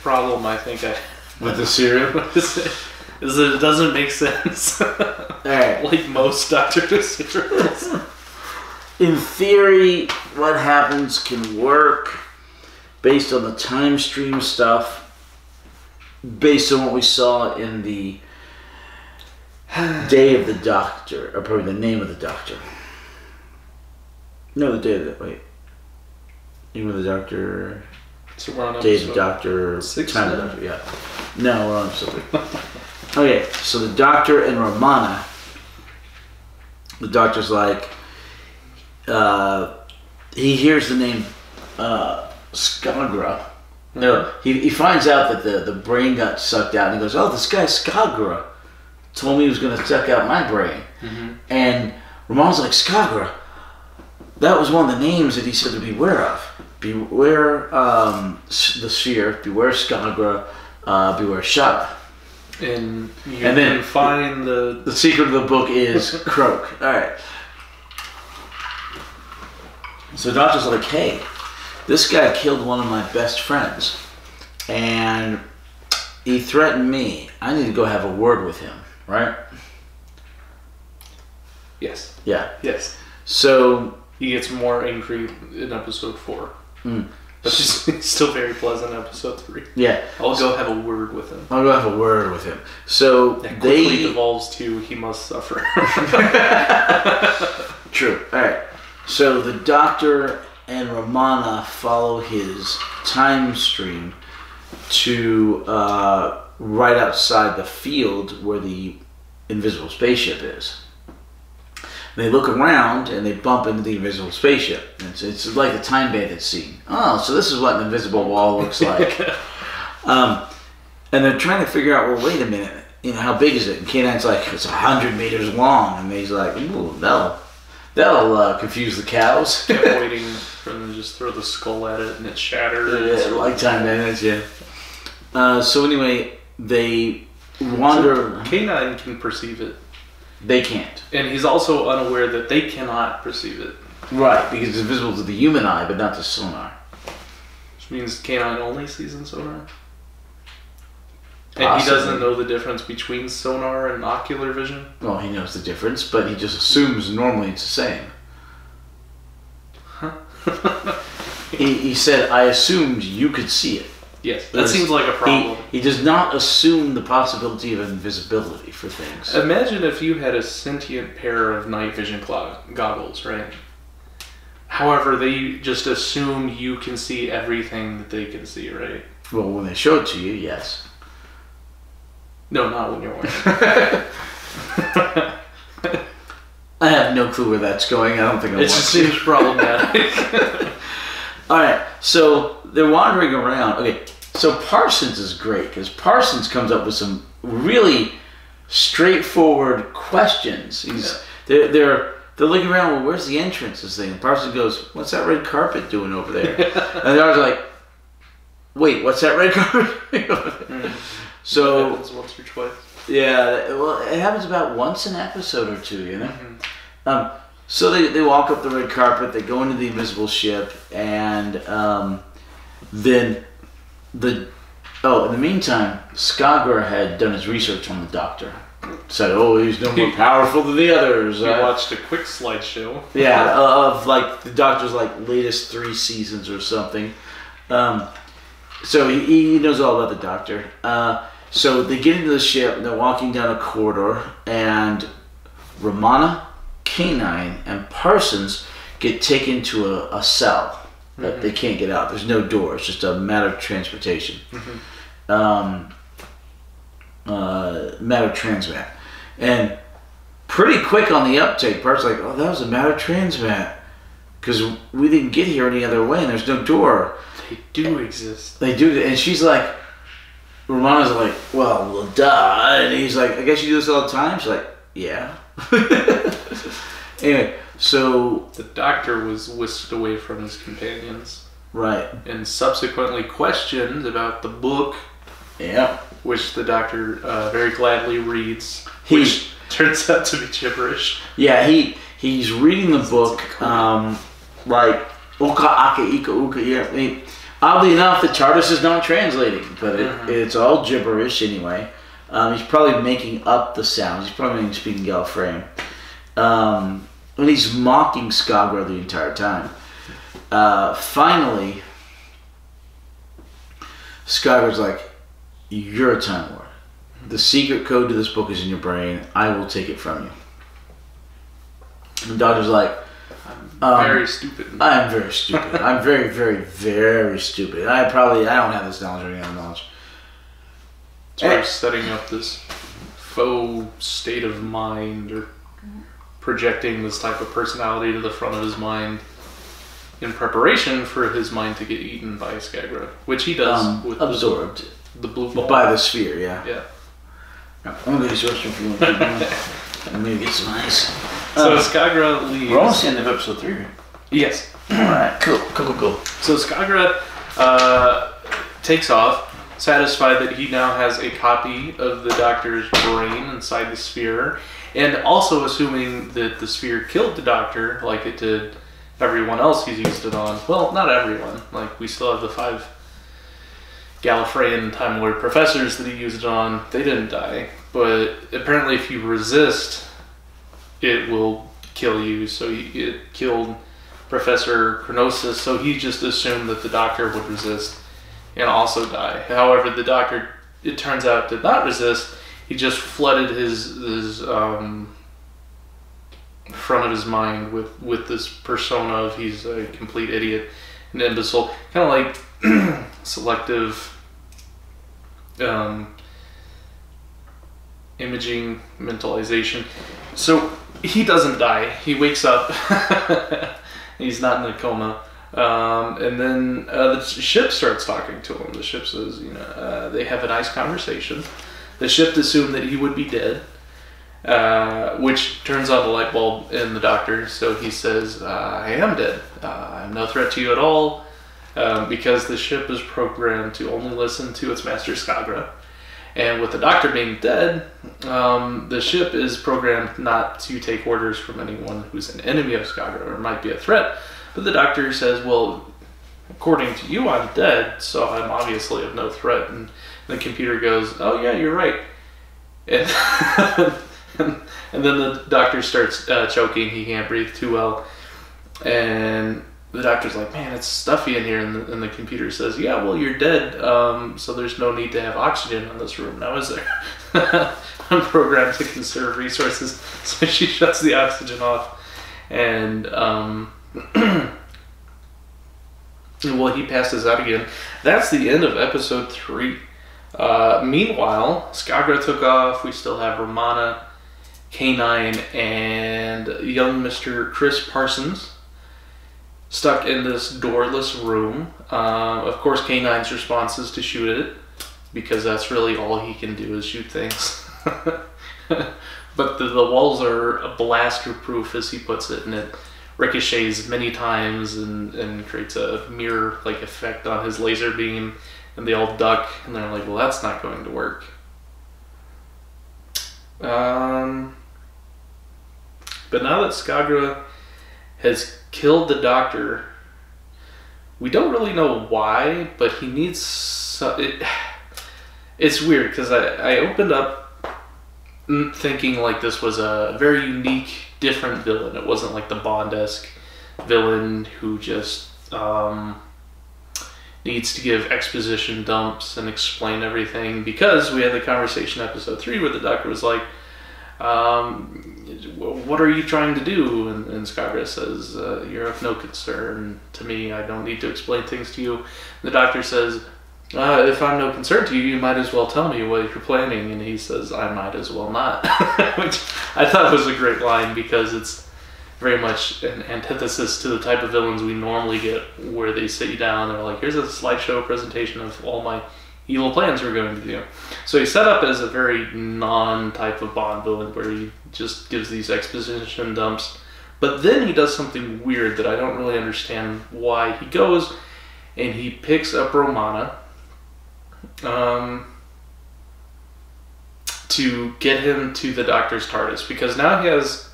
problem I think I... With the serial? Is that it doesn't make sense. Alright. Like most Doctor Who serials. In theory, what happens can work based on the time stream stuff, based on what we saw in the Day of the Doctor, or probably the name of the Doctor. No, the Day of the... Wait. Name of the Doctor... So we're on Day of the Doctor... 6 Time of the Doctor, yeah. No, we're on episode 3. Okay, so the Doctor and Romana... The Doctor's like... he hears the name Skagra. No, he finds out that the brain got sucked out, and he goes, oh, this guy Skagra told me he was going to suck out my brain. Mm-hmm. And Ramon's like, Skagra, that was one of the names that he said to beware of. Beware the sphere, beware Skagra, beware Shada. And you can find the secret of the book is Croak. Alright. So the Doctor's like, hey, this guy killed one of my best friends, and he threatened me. I need to go have a word with him, right? Yes. Yeah. Yes. So... He gets more angry in episode 4. But he's still very pleasant in episode 3. Yeah. I'll go have a word with him. I'll go have a word with him. So that quickly devolves to he must suffer. True. All right. So the Doctor and Romana follow his time stream to right outside the field where the invisible spaceship is. They look around and they bump into the invisible spaceship. It's like the Time Bandit scene. Oh, so this is what an invisible wall looks like. And they're trying to figure out, well, wait a minute, how big is it? And K9's like, it's 100 meters long. And he's like, ooh, that'll confuse the cows. Kept waiting for them to just throw the skull at it and it shattered. Yeah, like Time Bandits, yeah. So anyway, they wander. So K9 can perceive it. They can't. And he's also unaware that they cannot perceive it. Right, because it's visible to the human eye, but not to sonar. Which means K9 only sees in sonar. Possibly. And he doesn't know the difference between sonar and ocular vision? Well, he knows the difference, but he just assumes normally it's the same. Huh? he said, I assumed you could see it. Yes, that seems like a problem. He does not assume the possibility of invisibility for things. Imagine if you had a sentient pair of night vision goggles, right? However, they just assume you can see everything that they can see, right? Well, when they show it to you, yes. No, not when you're wearing it. I have no clue where that's going. I don't think I want to. It just seems problematic. All right, so they're wandering around. Okay, so Parsons is great because Parsons comes up with some really straightforward questions. They're looking around. Well, where's the entrance? This thing. And Parsons goes, "What's that red carpet doing over there?" And they're like, "Wait, what's that red carpet?" So it happens once or twice. Yeah, well, it happens about once an episode or two, Mm-hmm. So they walk up the red carpet, they go into the invisible ship, and then in the meantime, Skagra had done his research on the Doctor. Said, oh, he's no more powerful than the others. We watched a quick slideshow. Yeah, of like the Doctor's like latest 3 seasons or something. So he knows all about the Doctor. So they get into the ship, and they're walking down a corridor, and Romana, K9, and Parsons get taken to a cell that they can't get out. There's no door. It's just a matter of transportation. Matter of transmat. And pretty quick on the uptake, Parsons like, oh, that was a matter of transmat. Because we didn't get here any other way, and there's no door. They do exist. They do. And she's like, Romana's like, well, duh. And he's like, I guess you do this all the time? She's like, yeah. Anyway, so the Doctor was whisked away from his companions. Right. And subsequently questioned about the book. Yeah. Which the Doctor very gladly reads. Which turns out to be gibberish. Yeah, he's reading the book, like, Oka Aka Ika Uka. Yeah. Oddly enough, the TARDIS is not translating, but it's all gibberish anyway. He's probably making up the sounds. He's probably speaking Gallifreyan. And he's mocking Skagra the entire time. Finally, Skagra's like, you're a Time Lord. The secret code to this book is in your brain. I will take it from you. And the Doctor's like, very stupid. I am very stupid. I'm very, very, very stupid. I don't have this knowledge or any other knowledge. So we're setting up this faux state of mind or projecting this type of personality to the front of his mind in preparation for his mind to get eaten by Skagra, which he does with absorbed the blue ball. By the sphere, yeah. Yeah. I'm going to go to the restroom. I'm going to get some ice. So Skagra leaves. We're almost at the end of episode 3, right? Yes. Alright, cool. So Skagra takes off, satisfied that he now has a copy of the Doctor's brain inside the sphere, and also assuming that the sphere killed the Doctor like it did everyone else he's used it on. Well, not everyone. Like, we still have the 5 Gallifreyan Time Lord professors that he used it on. They didn't die. But apparently if you resist, it will kill you. So it killed Professor Chronosis, so he just assumed that the Doctor would resist and also die. However, the Doctor, it turns out, did not resist. He just flooded his front of his mind with this persona of he's a complete idiot, an imbecile, kind of like selective imaging mentalization. So he doesn't die. He wakes up. He's not in a coma. And then the ship starts talking to him. The ship says, they have a nice conversation. The ship assumed that he would be dead, which turns on the light bulb in the Doctor. So he says, I am dead. I'm no threat to you at all, because the ship is programmed to only listen to its master Skagra. And with the Doctor being dead, the ship is programmed not to take orders from anyone who's an enemy of Skagra or might be a threat. But the Doctor says, well, according to you, I'm dead, so I'm obviously of no threat. And the computer goes, oh yeah, you're right. And, and then the Doctor starts choking. He can't breathe too well. And the Doctor's like, man, it's stuffy in here. And the computer says, yeah, well, you're dead, so there's no need to have oxygen in this room now, is there? I'm programmed to conserve resources. So she shuts the oxygen off. And well, he passes out again. That's the end of episode 3. Meanwhile, Skagra took off. We still have Romana, K9, and young Mr. Chris Parsons stuck in this doorless room. Of course, K9's response is to shoot it, because that's really all he can do is shoot things. But the walls are blaster-proof, as he puts it, and it ricochets many times and creates a mirror-like effect on his laser beam, and they all duck, and they're like, well, that's not going to work. But now that Skagra has killed the Doctor, we don't really know why, but he needs it's weird, because I opened up thinking like this was a very unique, different villain. It wasn't like the Bond-esque villain who just needs to give exposition dumps and explain everything, because we had the conversation in episode 3 where the Doctor was like, what are you trying to do? And Skagra says, you're of no concern to me. I don't need to explain things to you. And the Doctor says, if I'm no concern to you, you might as well tell me what you're planning. And he says, I might as well not. Which I thought was a great line, because it's very much an antithesis to the type of villains we normally get, where they sit you down and they're like, here's a slideshow presentation of all my evil plans we're going to do. So he's set up as a very non-type of Bond villain, where he just gives these exposition dumps. But then he does something weird that I don't really understand why. He goes and he picks up Romana to get him to the Doctor's TARDIS, because now he has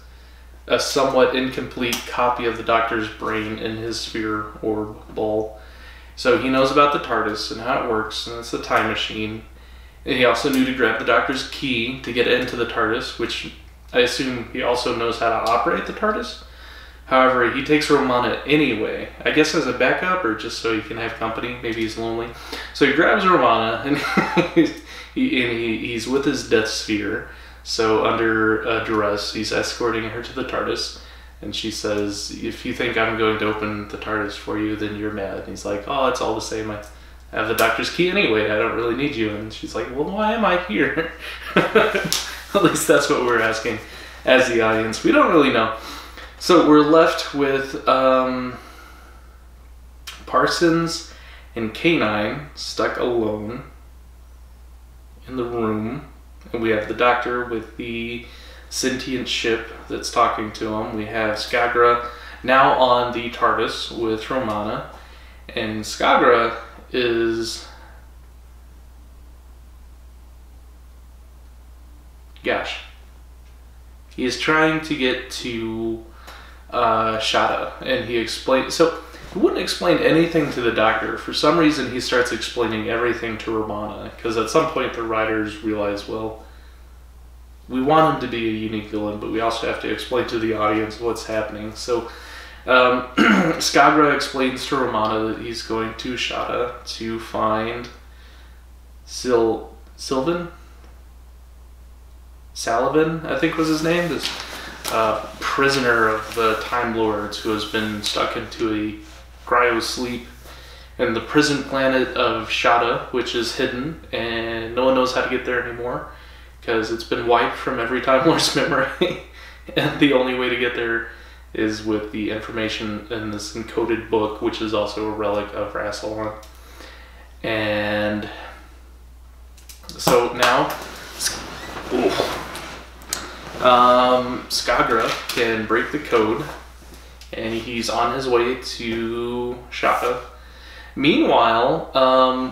a somewhat incomplete copy of the Doctor's brain in his sphere orb ball. So he knows about the TARDIS and how it works, and it's a time machine. And he also knew to grab the Doctor's key to get into the TARDIS, which I assume he also knows how to operate the TARDIS. However, he takes Romana anyway, I guess as a backup, or just so he can have company. Maybe he's lonely. So he grabs Romana, and he's with his death sphere. So under duress, he's escorting her to the TARDIS. And she says, if you think I'm going to open the TARDIS for you, then you're mad. And he's like, oh, it's all the same. I have the Doctor's key anyway. I don't really need you. And she's like, well, why am I here? At least that's what we're asking as the audience. We don't really know. So we're left with Parsons and K9 stuck alone in the room. And we have the Doctor with the sentient ship that's talking to him. We have Skagra now on the TARDIS with Romana, and Skagra is, gosh, he is trying to get to Shada, and he explains, so he wouldn't explain anything to the Doctor. For some reason he starts explaining everything to Romana, because at some point the writers realize, well, we want him to be a unique villain, but we also have to explain to the audience what's happening. So Skagra explains to Romana that he's going to Shada to find Sylvan? Salavin, I think was his name. This prisoner of the Time Lords who has been stuck into a cryo sleep in the prison planet of Shada, which is hidden, and no one knows how to get there anymore because it's been wiped from every Time Lord's memory. And the only way to get there is with the information in this encoded book, which is also a relic of Rassilon. And so now Skagra can break the code, and he's on his way to Shada. Meanwhile,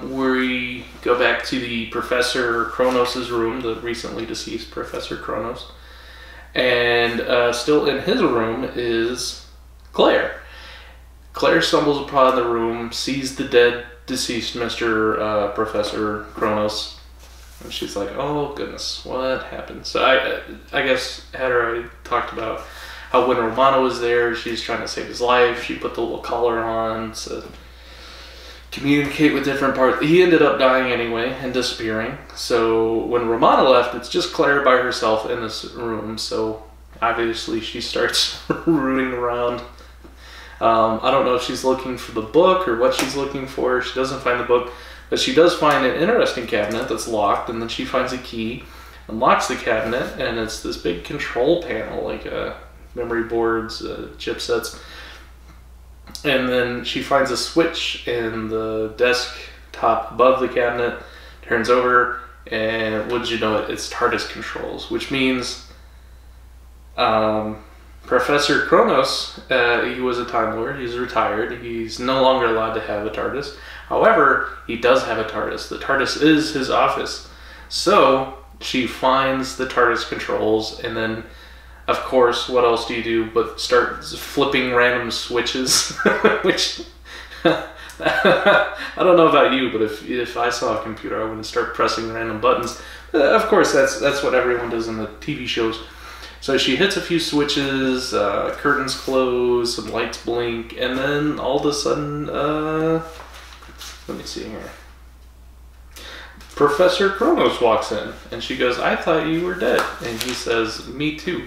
we go back to the Professor Kronos' room, the recently deceased Professor Kronos, and still in his room is Claire. Claire stumbles upon the room, sees the dead, deceased Mr. Professor Kronos, and she's like, oh goodness, what happened? So I guess Heather already talked about how when Romana was there, she's trying to save his life. She put the little collar on to communicate with different parts. He ended up dying anyway and disappearing. So when Romana left, it's just Claire by herself in this room. So obviously she starts rooting around. I don't know if she's looking for the book or what she's looking for. She doesn't find the book. But she does find an interesting cabinet that's locked, and then she finds a key, unlocks the cabinet, and it's this big control panel, like memory boards, chipsets. And then she finds a switch in the desktop above the cabinet, turns over, and wouldn't you know it, it's TARDIS controls, which means Professor Kronos, he was a Time Lord, he's retired, he's no longer allowed to have a TARDIS. However, he does have a TARDIS. The TARDIS is his office. So she finds the TARDIS controls, and then, of course, what else do you do but start flipping random switches? Which, I don't know about you, but if I saw a computer, I wouldn't start pressing random buttons. Of course, that's what everyone does in the TV shows. So she hits a few switches, curtains close, some lights blink, and then all of a sudden, let me see here. Professor Kronos walks in, and she goes, I thought you were dead. And he says, me too.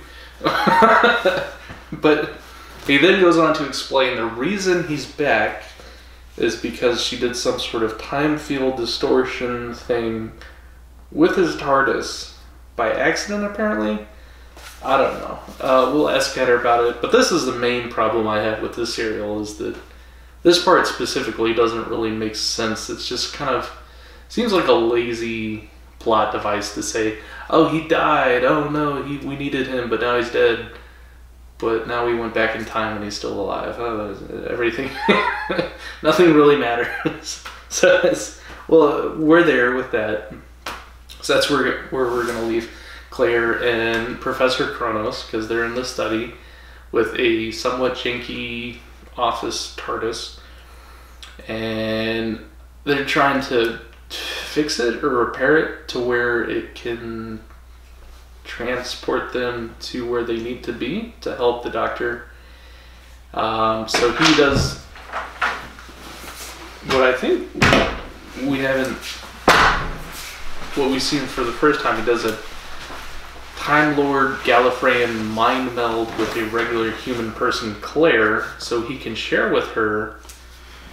But he then goes on to explain the reason he's back is because she did some sort of time field distortion thing with his TARDIS by accident, apparently. I don't know. We'll ask Heather about it. But this is the main problem I have with this serial, is that this part specifically doesn't really make sense. It's just kind of seems like a lazy plot device to say, oh, he died. Oh, no, we needed him, but now he's dead. But now we went back in time and he's still alive. Oh, everything, nothing really matters. So, well, we're there with that. So that's where we're going to leave Claire and Professor Kronos, because they're in the study with a somewhat janky office TARDIS, and they're trying to fix it or repair it to where it can transport them to where they need to be to help the Doctor. So he does what I think what we've seen for the first time. He does a Time Lord Gallifreyan mind meld with a regular human person, Claire, so he can share with her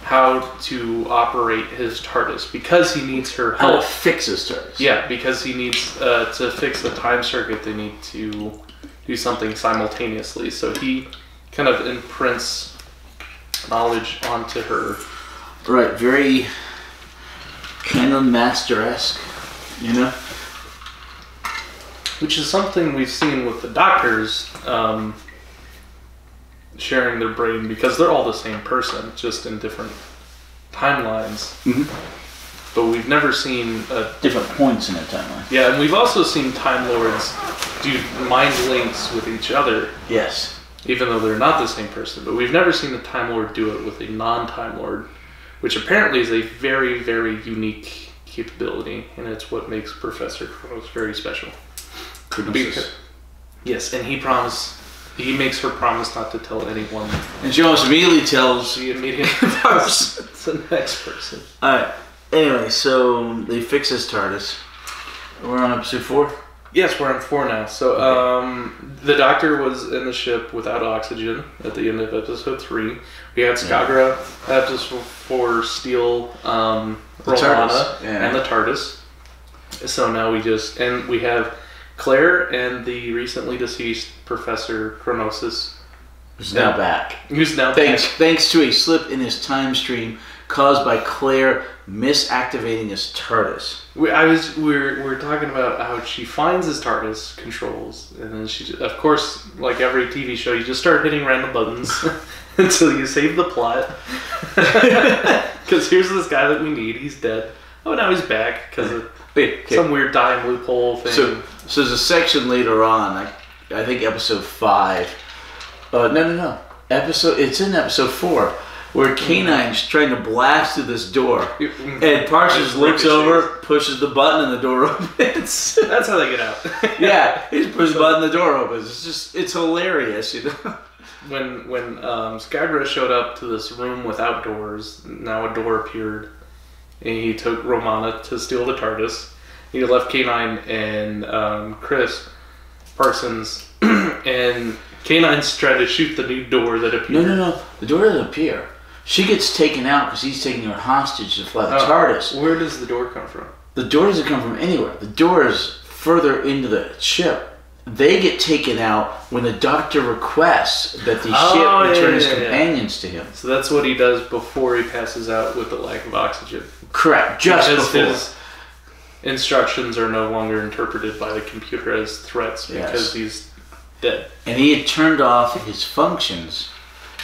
how to operate his TARDIS, because he needs her help. How to fix his TARDIS. Yeah, because he needs to fix the time circuit. They need to do something simultaneously. So he kind of imprints knowledge onto her. Right, very kind of master-esque, you know? Which is something we've seen with the Doctors sharing their brain, because they're all the same person, just in different timelines. Mm-hmm. But we've never seen different points in a timeline. Yeah, and we've also seen Time Lords do mind links with each other. Yes. Even though they're not the same person. But we've never seen a Time Lord do it with a non-Time Lord, which apparently is a very, very unique capability, and it's what makes Professor Kronos very special. Kronos. Yes, and he promised he makes her promise not to tell anyone. And she almost immediately tells... She immediately tells the next person. Alright. Anyway, so they fix his TARDIS. We're on episode 4? Yes, we're on 4 now. So, the Doctor was in the ship without oxygen at the end of episode 3. We had Skagra episode 4 steal Romana and the TARDIS. So now we have Claire and the recently deceased Professor Chronosis. Who's now back. Thanks to a slip in his time stream caused by Claire misactivating his TARDIS. We're talking about how she finds his TARDIS controls, and then she, of course, like every TV show, you just start hitting random buttons until you save the plot. Because here's this guy that we need. He's dead. Oh, now he's back because of some weird time loophole thing. So there's a section later on. I think episode 5. No. It's in episode 4. Where K9's trying to blast through this door, and Parsons looks over, pushes the button, and the door opens. That's how they get out. Yeah, he just pushes the button, the door opens. It's hilarious, you know. When Skagra showed up to this room without doors, now a door appeared, and he took Romana to steal the TARDIS. He left K9 and Chris Parsons, and K9's trying to shoot the new door that appeared. No. The door doesn't appear. She gets taken out because he's taking her hostage to fly the TARDIS. Where does the door come from? The door doesn't come from anywhere. The door is further into the ship. They get taken out when the Doctor requests that the ship return his companions to him. So that's what he does before he passes out with the lack of oxygen. Correct. Just before. His instructions are no longer interpreted by the computer as threats because he's dead. And he had turned off his functions.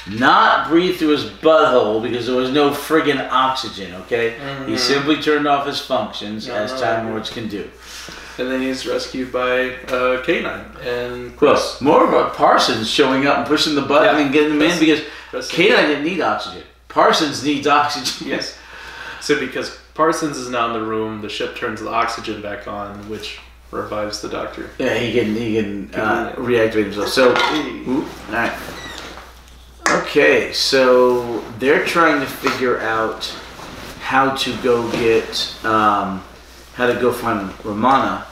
Not breathe through his butthole because there was no friggin' oxygen, okay? Mm-hmm. He simply turned off his functions as Time Lords can do. And then he's rescued by K9 and Chris. Well, more about Parsons showing up and pushing the button and getting them in because K9 didn't need oxygen. Parsons needs oxygen. Yes. So because Parsons is now in the room, the ship turns the oxygen back on, which revives the Doctor. Yeah, he can reactivate himself. So, alright. Okay, so they're trying to figure out how to go get, how to go find Romana.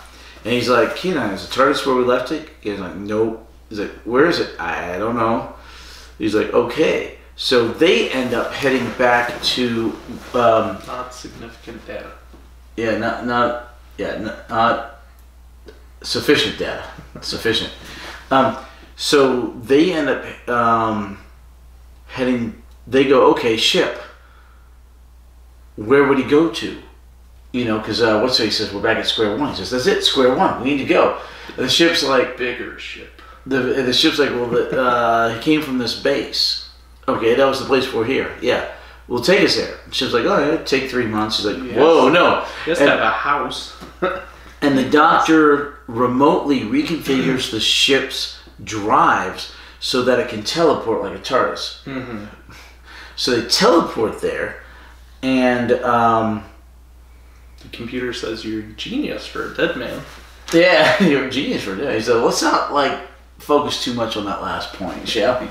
And he's like, K9, is the TARDIS where we left it? He's like, nope. He's like, where is it? I don't know. He's like, okay. So they end up heading back to... not significant data. Yeah, not sufficient data. Sufficient. So they end up heading... They go, okay, ship. Where would he go to? You know, because he says, we're back at square one. He says, that's it, square one. We need to go. And the ship's like... Bigger ship. The ship's like, well, he came from this base. Okay, that was the place we're here. Yeah. Well, take us there. The ship's like, oh, it'll take 3 months. He's like, whoa, no. He has to have a house. And the Doctor remotely reconfigures the ship's drives so that it can teleport like a TARDIS. Mm-hmm. So they teleport there, and the computer says you're a genius for a dead man. Yeah, you're a genius for a dead man. He said, let's not focus too much on that last point, shall we?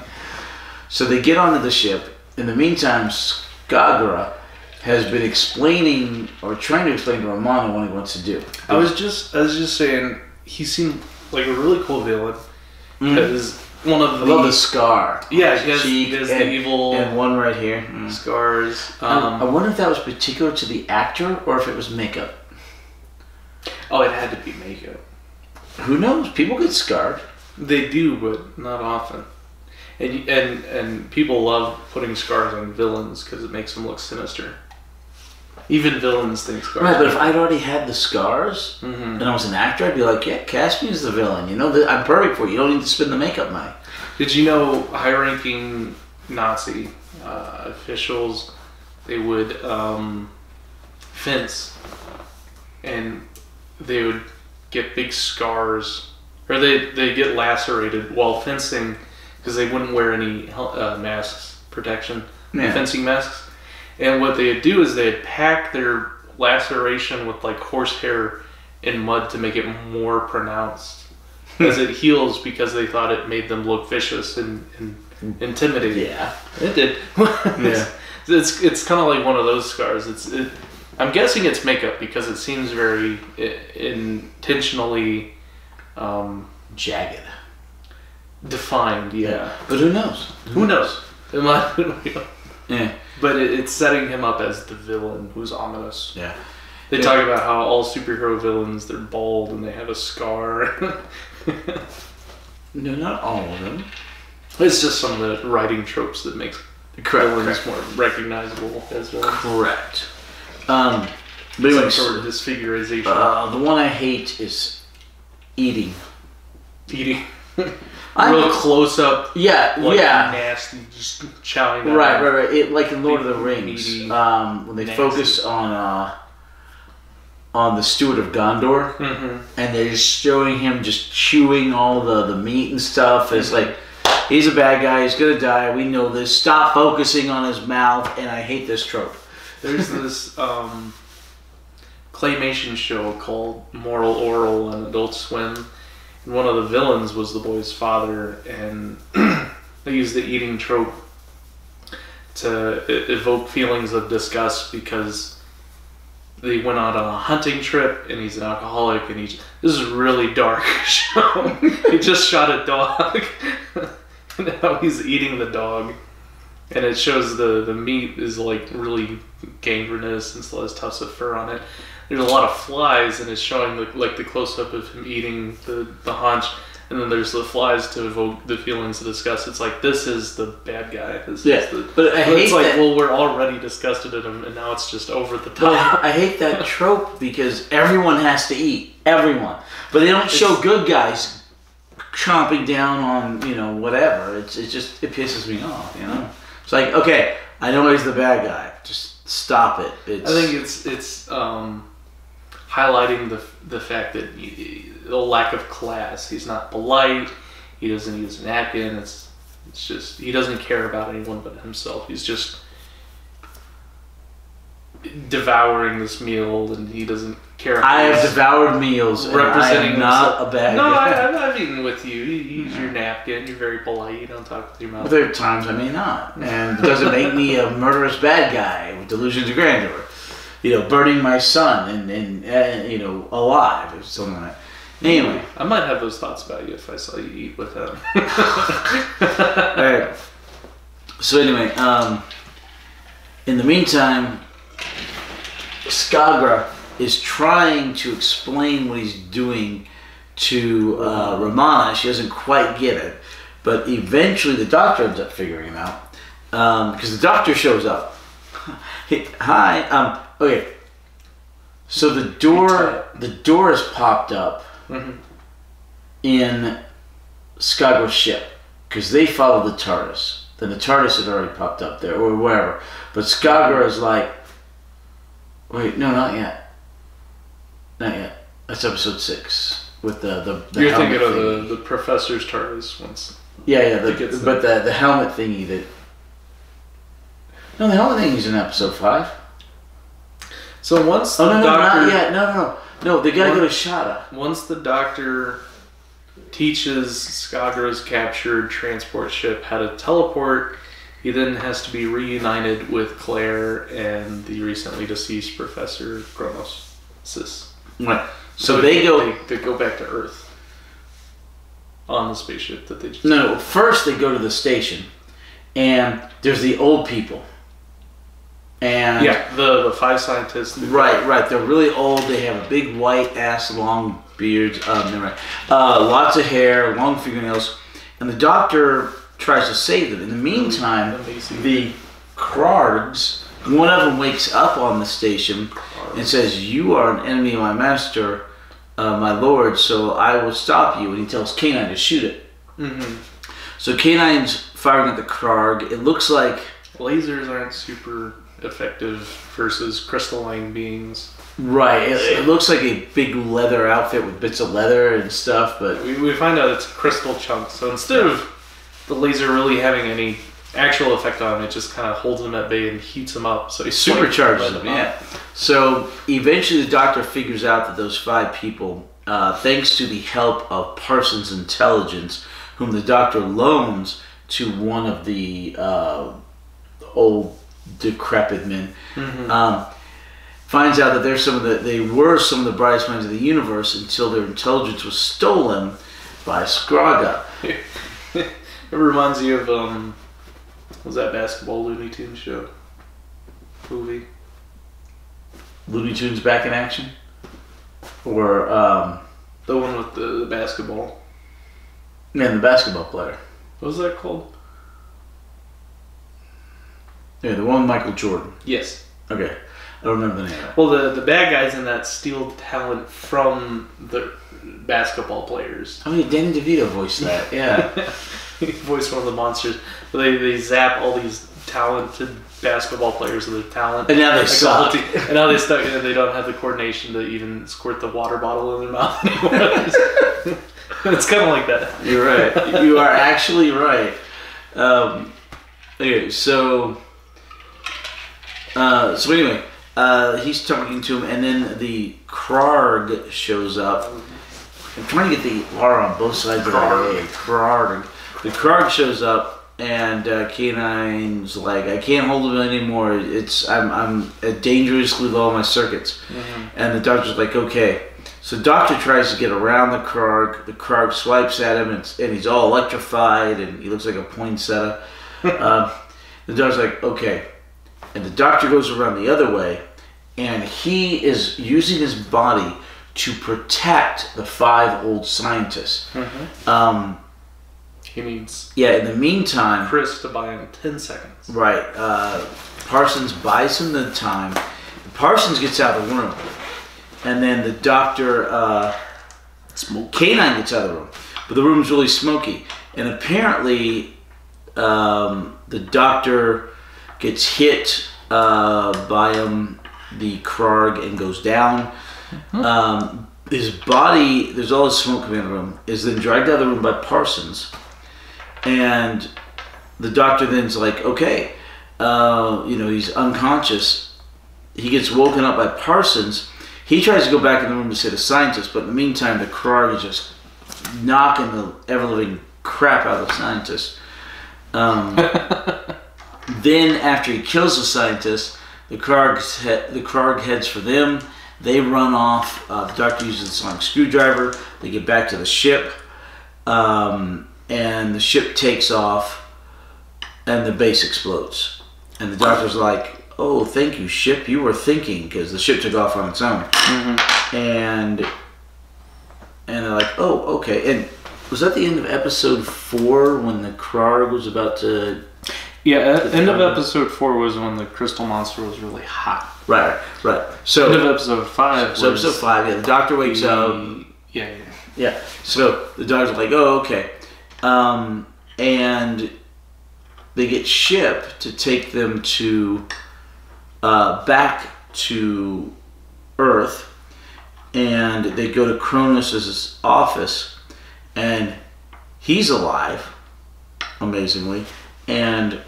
So they get onto the ship. In the meantime, Skagra has been explaining or trying to explain to Romana what he wants to do. I was just saying he seemed like a really cool villain because one of the... I love the scar. Yeah, he has the evil... And one right here. Scars. I wonder if that was particular to the actor or if it was makeup. Oh, it had to be makeup. Who knows? People get scarred. They do, but not often. And people love putting scars on villains because it makes them look sinister. Even villains think scars. Right, but if I'd already had the scars and I was an actor, I'd be like, yeah, cast me as the villain. You know, I'm perfect for you. You don't need to spend the makeup money. Did you know high-ranking Nazi officials, they would fence and they would get big scars, or they get lacerated while fencing because they wouldn't wear any masks, fencing masks. And what they'd do is they'd pack their laceration with horsehair and mud to make it more pronounced. as it heals because they thought it made them look vicious and intimidating. Yeah, it did. Yeah, it's kind of like one of those scars. I'm guessing it's makeup because it seems very intentionally jagged, defined. Yeah, but who knows? Who knows? Yeah, but it's setting him up as the villain who's ominous. Yeah. They talk about how all superhero villains, they're bald and they have a scar. No, not all of them. It's just some of the writing tropes that makes villains more recognizable as villains. Correct. But anyway, sort of disfiguration. The one I hate is eating. Real close up. Yeah, like yeah. Nasty, just chowing down. Right. It, like in Lord of the Rings, meaty, when they focus on the Steward of Gondor, and they're just showing him just chewing all the meat and stuff. It's like, he's a bad guy, he's gonna die, we know this. Stop focusing on his mouth, and I hate this trope. There's this claymation show called Moral Oral on Adult Swim, and one of the villains was the boy's father, and they used the eating trope to evoke feelings of disgust because they went on a hunting trip and he's an alcoholic and this is a really dark show. He just shot a dog and now he's eating the dog, and it shows the meat is like really gangrenous and still has tufts of fur on it. There's a lot of flies and it's showing the close-up of him eating the haunch, and then there's the flies to evoke the feelings of disgust. It's like, this is the bad guy. But I hate it's like, that. well, we're already disgusted at him, and now it's just over the top. But I hate that trope because everyone has to eat. Everyone. But they don't show good guys chomping down on, whatever. It pisses me off, It's like, okay, I know he's the bad guy. Just stop it. I think it's highlighting the fact that the lack of class. He's not polite. He doesn't use a napkin. It's just, he doesn't care about anyone but himself. He's just devouring this meal, and he doesn't care. I have devoured meals, representing and I am not a bad guy. No, I've eaten with you. You use your napkin. You're very polite. You don't talk with your mouth. Well, there are times I may not, and it doesn't make me a murderous bad guy with delusions of grandeur. Burning my son and alive or something like that. Anyway, I might have those thoughts about you if I saw you eat with him. Alright. So anyway, in the meantime, Skagra is trying to explain what he's doing to Romana. She doesn't quite get it, but eventually the doctor ends up figuring him out because the doctor shows up. Hey, hi. Okay. So the door is popped up in Skagra's ship because they followed the TARDIS. Then the TARDIS had already popped up there or wherever. But Skagra is like, wait, no, not yet. Not yet. That's episode 6 with the You're helmet thinking thingy. of the professor's TARDIS once. Yeah, but the helmet thingy that. No, the helmet thingy's in episode 5. So once the doctor... not yet. No, they gotta go to Shada. Once the doctor teaches Skagra's captured transport ship how to teleport, he then has to be reunited with Claire and the recently deceased Professor Kronos. Right. So they go back to Earth on the spaceship that they just... No, first they go to the station, and there's the old people. And yeah, the 5 scientists. Right. They're really old. They have a big white ass, long beards. Lots of hair, long fingernails, and the doctor tries to save them. In the meantime, the Krargs, one of them wakes up on the station and says, "You are an enemy of my master, my lord. So I will stop you." And he tells K9 to shoot it. So K9's firing at the Krarg. It looks like lasers aren't super effective versus crystalline beings. Right, it looks like a big leather outfit with bits of leather and stuff, but we find out it's crystal chunks. So instead of the laser really having any actual effect on him, it just kind of holds him at bay and heats him up. So he supercharges him. Yeah. So eventually, the doctor figures out that those 5 people thanks to the help of Parsons' intelligence, whom the Doctor loans to one of the old decrepit men, finds out that they were some of the brightest minds of the universe until their intelligence was stolen by Shada. It reminds you of was that basketball Looney Tunes show movie? Looney Tunes Back in Action, or the one with the basketball. Yeah, the basketball player. What was that called? Yeah, the one with Michael Jordan. Yes. Okay. I don't remember the name of it. Well, the bad guys in that steal talent from the basketball players. Oh yeah, Danny DeVito voiced that. Yeah. He voiced one of the monsters. They zap all these talented basketball players with their talent. And now they suck. And now they don't have the coordination to even squirt the water bottle in their mouth anymore. It's kind of like that. You're right. You are actually right. Okay, so anyway, he's talking to him, and then the Krarg shows up. I'm trying to get the R on both sides of that A. Krarg. The Krarg shows up, and K9's like, I can't hold him anymore. I'm dangerously low on my circuits. And the Doctor's like, okay. So the Doctor tries to get around the Krarg. The Krarg swipes at him, and he's all electrified, and he looks like a poinsettia. The Doctor's like, okay. And the Doctor goes around the other way, and he is using his body to protect the 5 old scientists. He needs in the meantime, Chris to buy him 10 seconds. Right. Parsons buys him the time. Parsons gets out of the room. And then the Doctor, K9 gets out of the room. But the room's really smoky. And apparently, the Doctor gets hit by the Krarg, and goes down. His body, there's all this smoke coming out of the room, is then dragged out of the room by Parsons. And the Doctor then's like, okay, he's unconscious. He gets woken up by Parsons. He tries to go back in the room to say the scientist, but in the meantime, the Krarg is just knocking the ever-living crap out of the scientist. Then, after he kills the scientist, the Krarg heads for them. They run off. The Doctor uses the sonic screwdriver. They get back to the ship. And the ship takes off. And the base explodes. And the Doctor's like, oh, thank you, ship. You were thinking. Because the ship took off on its own. And they're like, oh, okay. And was that the end of episode 4 when the Krarg was about to... Yeah, end of episode 4 was when the crystal monster was really hot. Right. So end of episode 5 So episode 5, the Doctor wakes up. Yeah. So the Doctor's like, oh, okay. And they get shipped to take them to back to Earth, and they go to Cronus's office, and he's alive, amazingly, and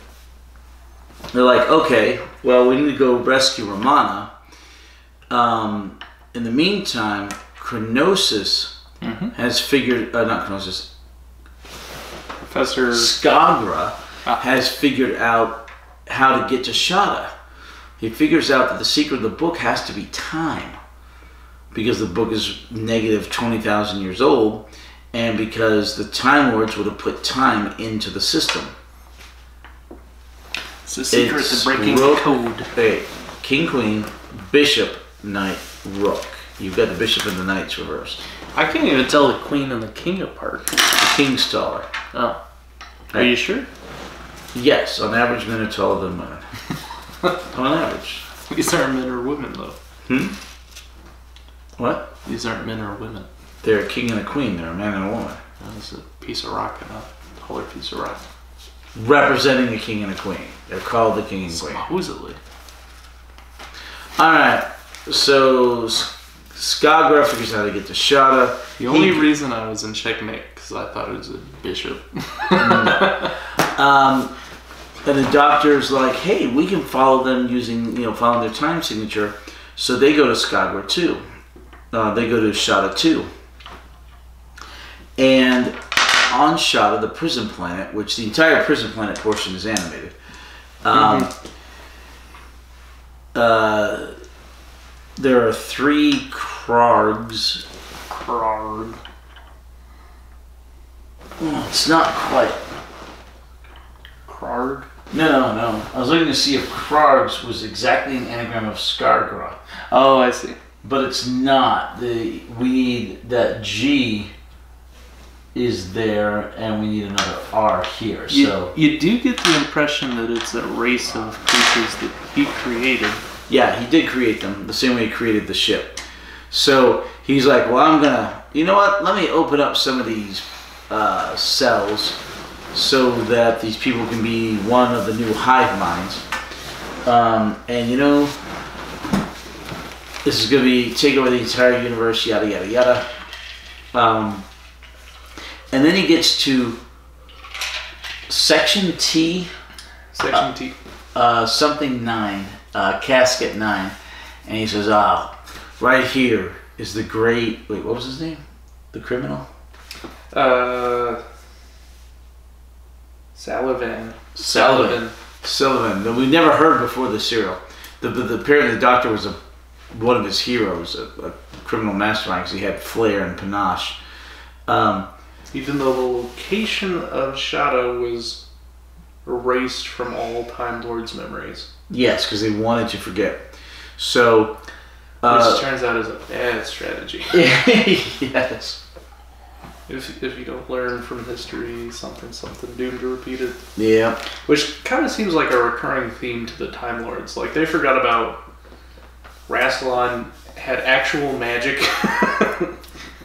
they're like, okay, well, we need to go rescue Romana. In the meantime, Cronosis has figured, not Cronosis, Professor Skagra has figured out how to get to Shada. He figures out that the secret of the book has to be time, because the book is negative 20,000 years old, and because the Time Lords would have put time into the system. It's the secret to breaking code. Hey, King, Queen, Bishop, Knight, Rook. You've got the Bishop and the Knights reversed. I can't even tell the Queen and the King apart. The King's taller. Oh. Are you sure? Yes, on average men are taller than women. On average. These aren't men or women, though. What? These aren't men or women. They're a king and a queen. They're a man and a woman. That's a piece of rock and a taller piece of rock. Representing a king and a queen. They're called the king and queen. Supposedly. Alright, so Skagra figures out how to get to Shada. The only reason I was in checkmate because I thought it was a bishop. And the Doctor's like, hey, we can follow them using, following their time signature. So they go to Skagra too. They go to Shada too. And on Shada, the prison planet, which the entire prison planet portion is animated, there are 3 Krargs. Krarg. Oh, it's not quite. Krarg? No. I was looking to see if Krargs was exactly an anagram of Skargra. Oh, I see. But it's not. We need that G is there, and we need another R here. So you do get the impression that it's a race of creatures that he created. yeah, he did create them the same way he created the ship. So he's like, well, I'm gonna, you know what? Let me open up some of these cells so that these people can be one of the new hive minds. And you know, this is gonna be take over the entire universe. Yada yada yada. And then he gets to section T. Section T. Something 9. Casket 9. And he says, right here is the great... Wait, what was his name? The criminal? Sullivan. That we never heard before the serial. Apparently the doctor was one of his heroes, a criminal mastermind, because he had flair and panache. Even though the location of Shada was erased from all Time Lord's memories. Yes, because they wanted to forget. So... which turns out is a bad strategy. Yes. If you don't learn from history, something doomed to repeat it. Yeah. Which kind of seems like a recurring theme to the Time Lords. Like, they forgot about Rassilon had actual magic.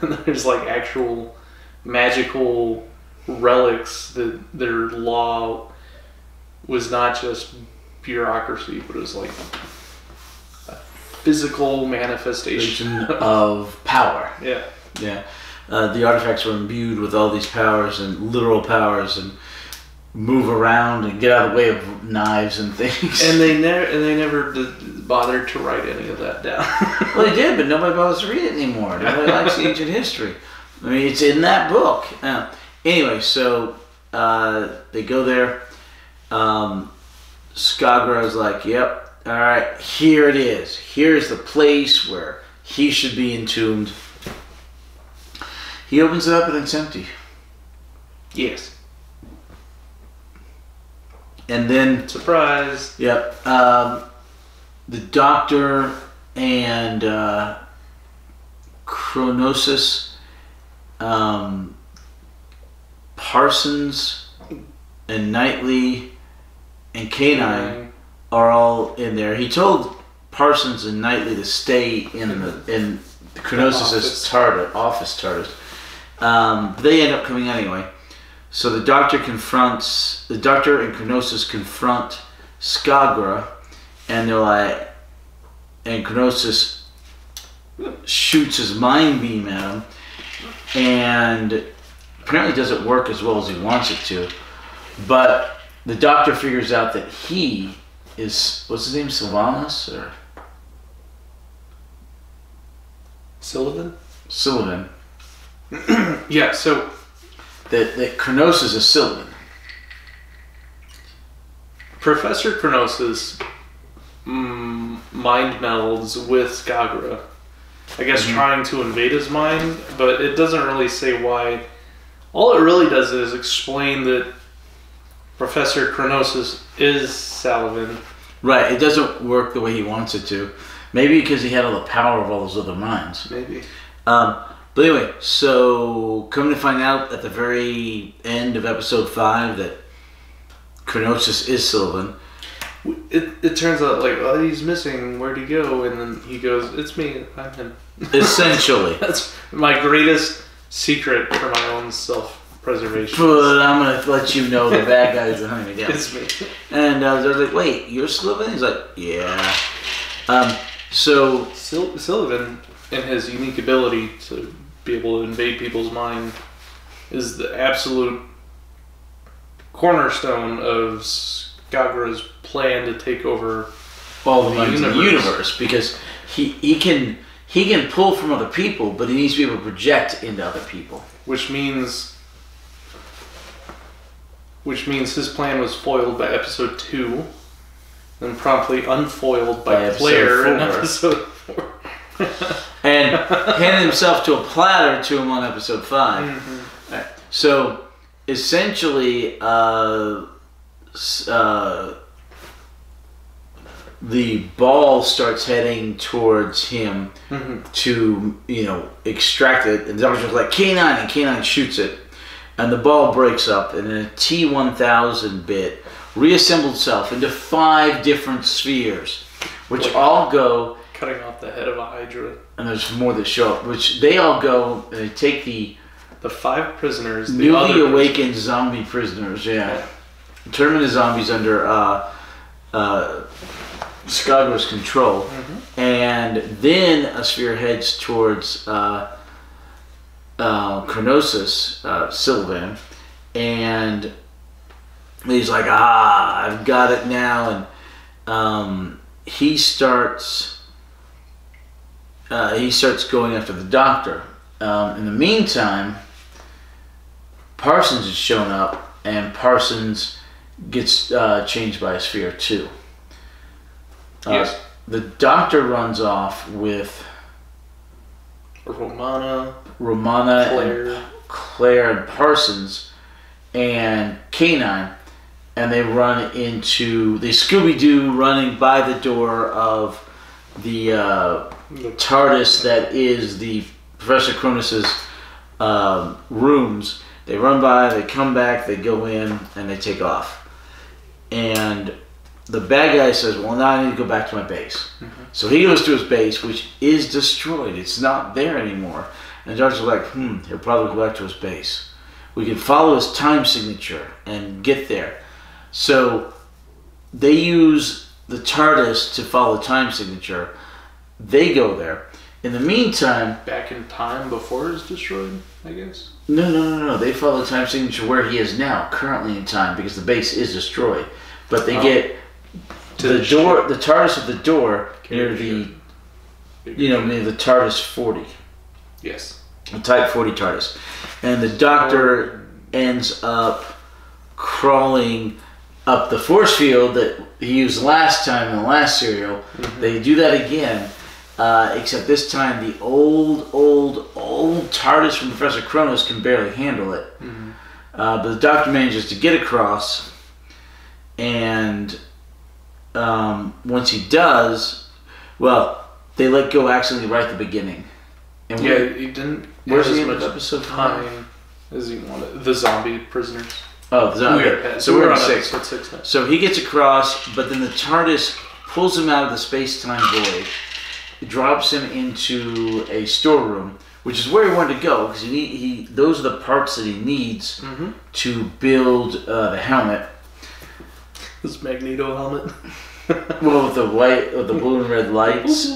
And there's like actual magical relics that their law was not just bureaucracy, but it was like a physical manifestation of power. Yeah. Yeah. The artifacts were imbued with all these powers and literal powers and move around and get out of the way of knives and things. And they never bothered to write any of that down. Well, they did, but nobody bothers to read it anymore. Nobody likes the ancient history. I mean, it's in that book. Anyway, so they go there. Skagra is like, yep, all right, here it is. Here's the place where he should be entombed. He opens it up and it's empty. Yes. And then... Surprise! Yep. The Doctor and Chronosis, Parsons and Knightley and Canine are all in there. He told Parsons and Knightley to stay in Chronosis' office TARDIS. They end up coming anyway. So the Doctor and Chronosis confront Skagra, and they're like, and Chronosis shoots his mind beam at him, and apparently doesn't work as well as he wants it to. But the Doctor figures out that he is, what's his name, Sylvanas or Sullivan. Yeah, so that Chronosis is Sylvan. Professor Chronosis mind melds with Skagra, I guess, trying to invade his mind, but it doesn't really say why. All it really does is explain that Professor Chronosis is Sullivan. Right, it doesn't work the way he wants it to. Maybe because he had all the power of all those other minds. Maybe. But anyway, so come to find out at the very end of episode 5 that Chronosis is Sylvan. It turns out, like, oh, he's missing, where'd he go? And then he goes, it's me, I'm him. Essentially. That's my greatest secret for my own self-preservation. But I'm going to let you know the bad guys are hunting me down. It's me. And they're like, wait, you're Sylvan? He's like, yeah. So Sullivan, in his unique ability to be able to invade people's mind, is the absolute cornerstone of Skagra's plan to take over all the minds of the universe, because he he can pull from other people, but he needs to be able to project into other people. Which means his plan was foiled by episode 2, then promptly unfoiled by Claire in episode 4. And handed himself to a platter to him on episode 5. Mm-hmm. Right. So essentially, the ball starts heading towards him to, extract it. And the doctor's like, K9, and K9 shoots it. And the ball breaks up, and then a T-1000 bit reassembled itself into 5 different spheres, which all go... Cutting off the head of a Hydra. And there's more that show up, which they all go, and they take the 5 prisoners, the newly awakened zombie prisoners, turn them into zombies under Skagra's control, and then a sphere heads towards Chronosis, Sylvan, and he's like, I've got it now, and he starts going after the doctor. In the meantime, Parsons has shown up, and Parsons gets changed by a sphere too. Yes. The doctor runs off with Romana, Claire, and Parsons, and K9, and they Scooby-Doo running by the door of the TARDIS that is the Professor Cronus's rooms. They run by, they come back, they go in, and they take off. And the bad guy says, well, now I need to go back to my base. So he goes to his base, which is destroyed. It's not there anymore. And the doctor's like, he'll probably go back to his base. We can follow his time signature and get there. So they use the TARDIS to follow the time signature. They go there. In the meantime... Back in time before it's destroyed, I guess? No. They follow the time signature where he is now, currently in time, because the base is destroyed. But they get to the door, the TARDIS at the door, near the TARDIS 40. Yes. The Type 40 TARDIS. And the doctor ends up crawling up the force field that he used last time in the last serial. They do that again. Except this time the old TARDIS from Professor Kronos can barely handle it. But the doctor manages to get across, and once he does, they let go accidentally right at the beginning. And he didn't where's have the as end of much episode time as he wanted. The zombie prisoners. Oh, the zombie. So we're on episode 6 now. So he gets across, but then the TARDIS pulls him out of the space-time void, drops him into a storeroom, which is where he wanted to go, because those are the parts that he needs to build the helmet. This Magneto helmet. With the blue and red lights.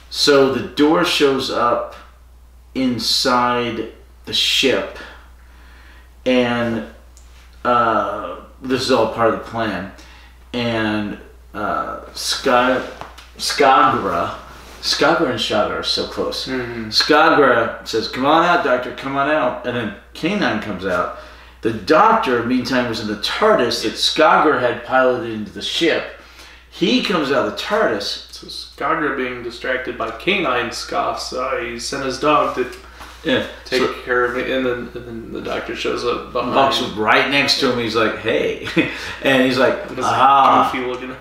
So the door shows up inside the ship, and this is all part of the plan. And Skagra and Shada are so close. Skagra says, "Come on out, Doctor, come on out." And then K9 comes out. The Doctor, meantime, was in the TARDIS that Skagra had piloted into the ship. He comes out of the TARDIS. So Skagra, being distracted by K9, scoffs, he sent his dog to take care of me. And then the Doctor shows up behind. Walks right next to him. He's like, "Hey." And he's like, goofy looking.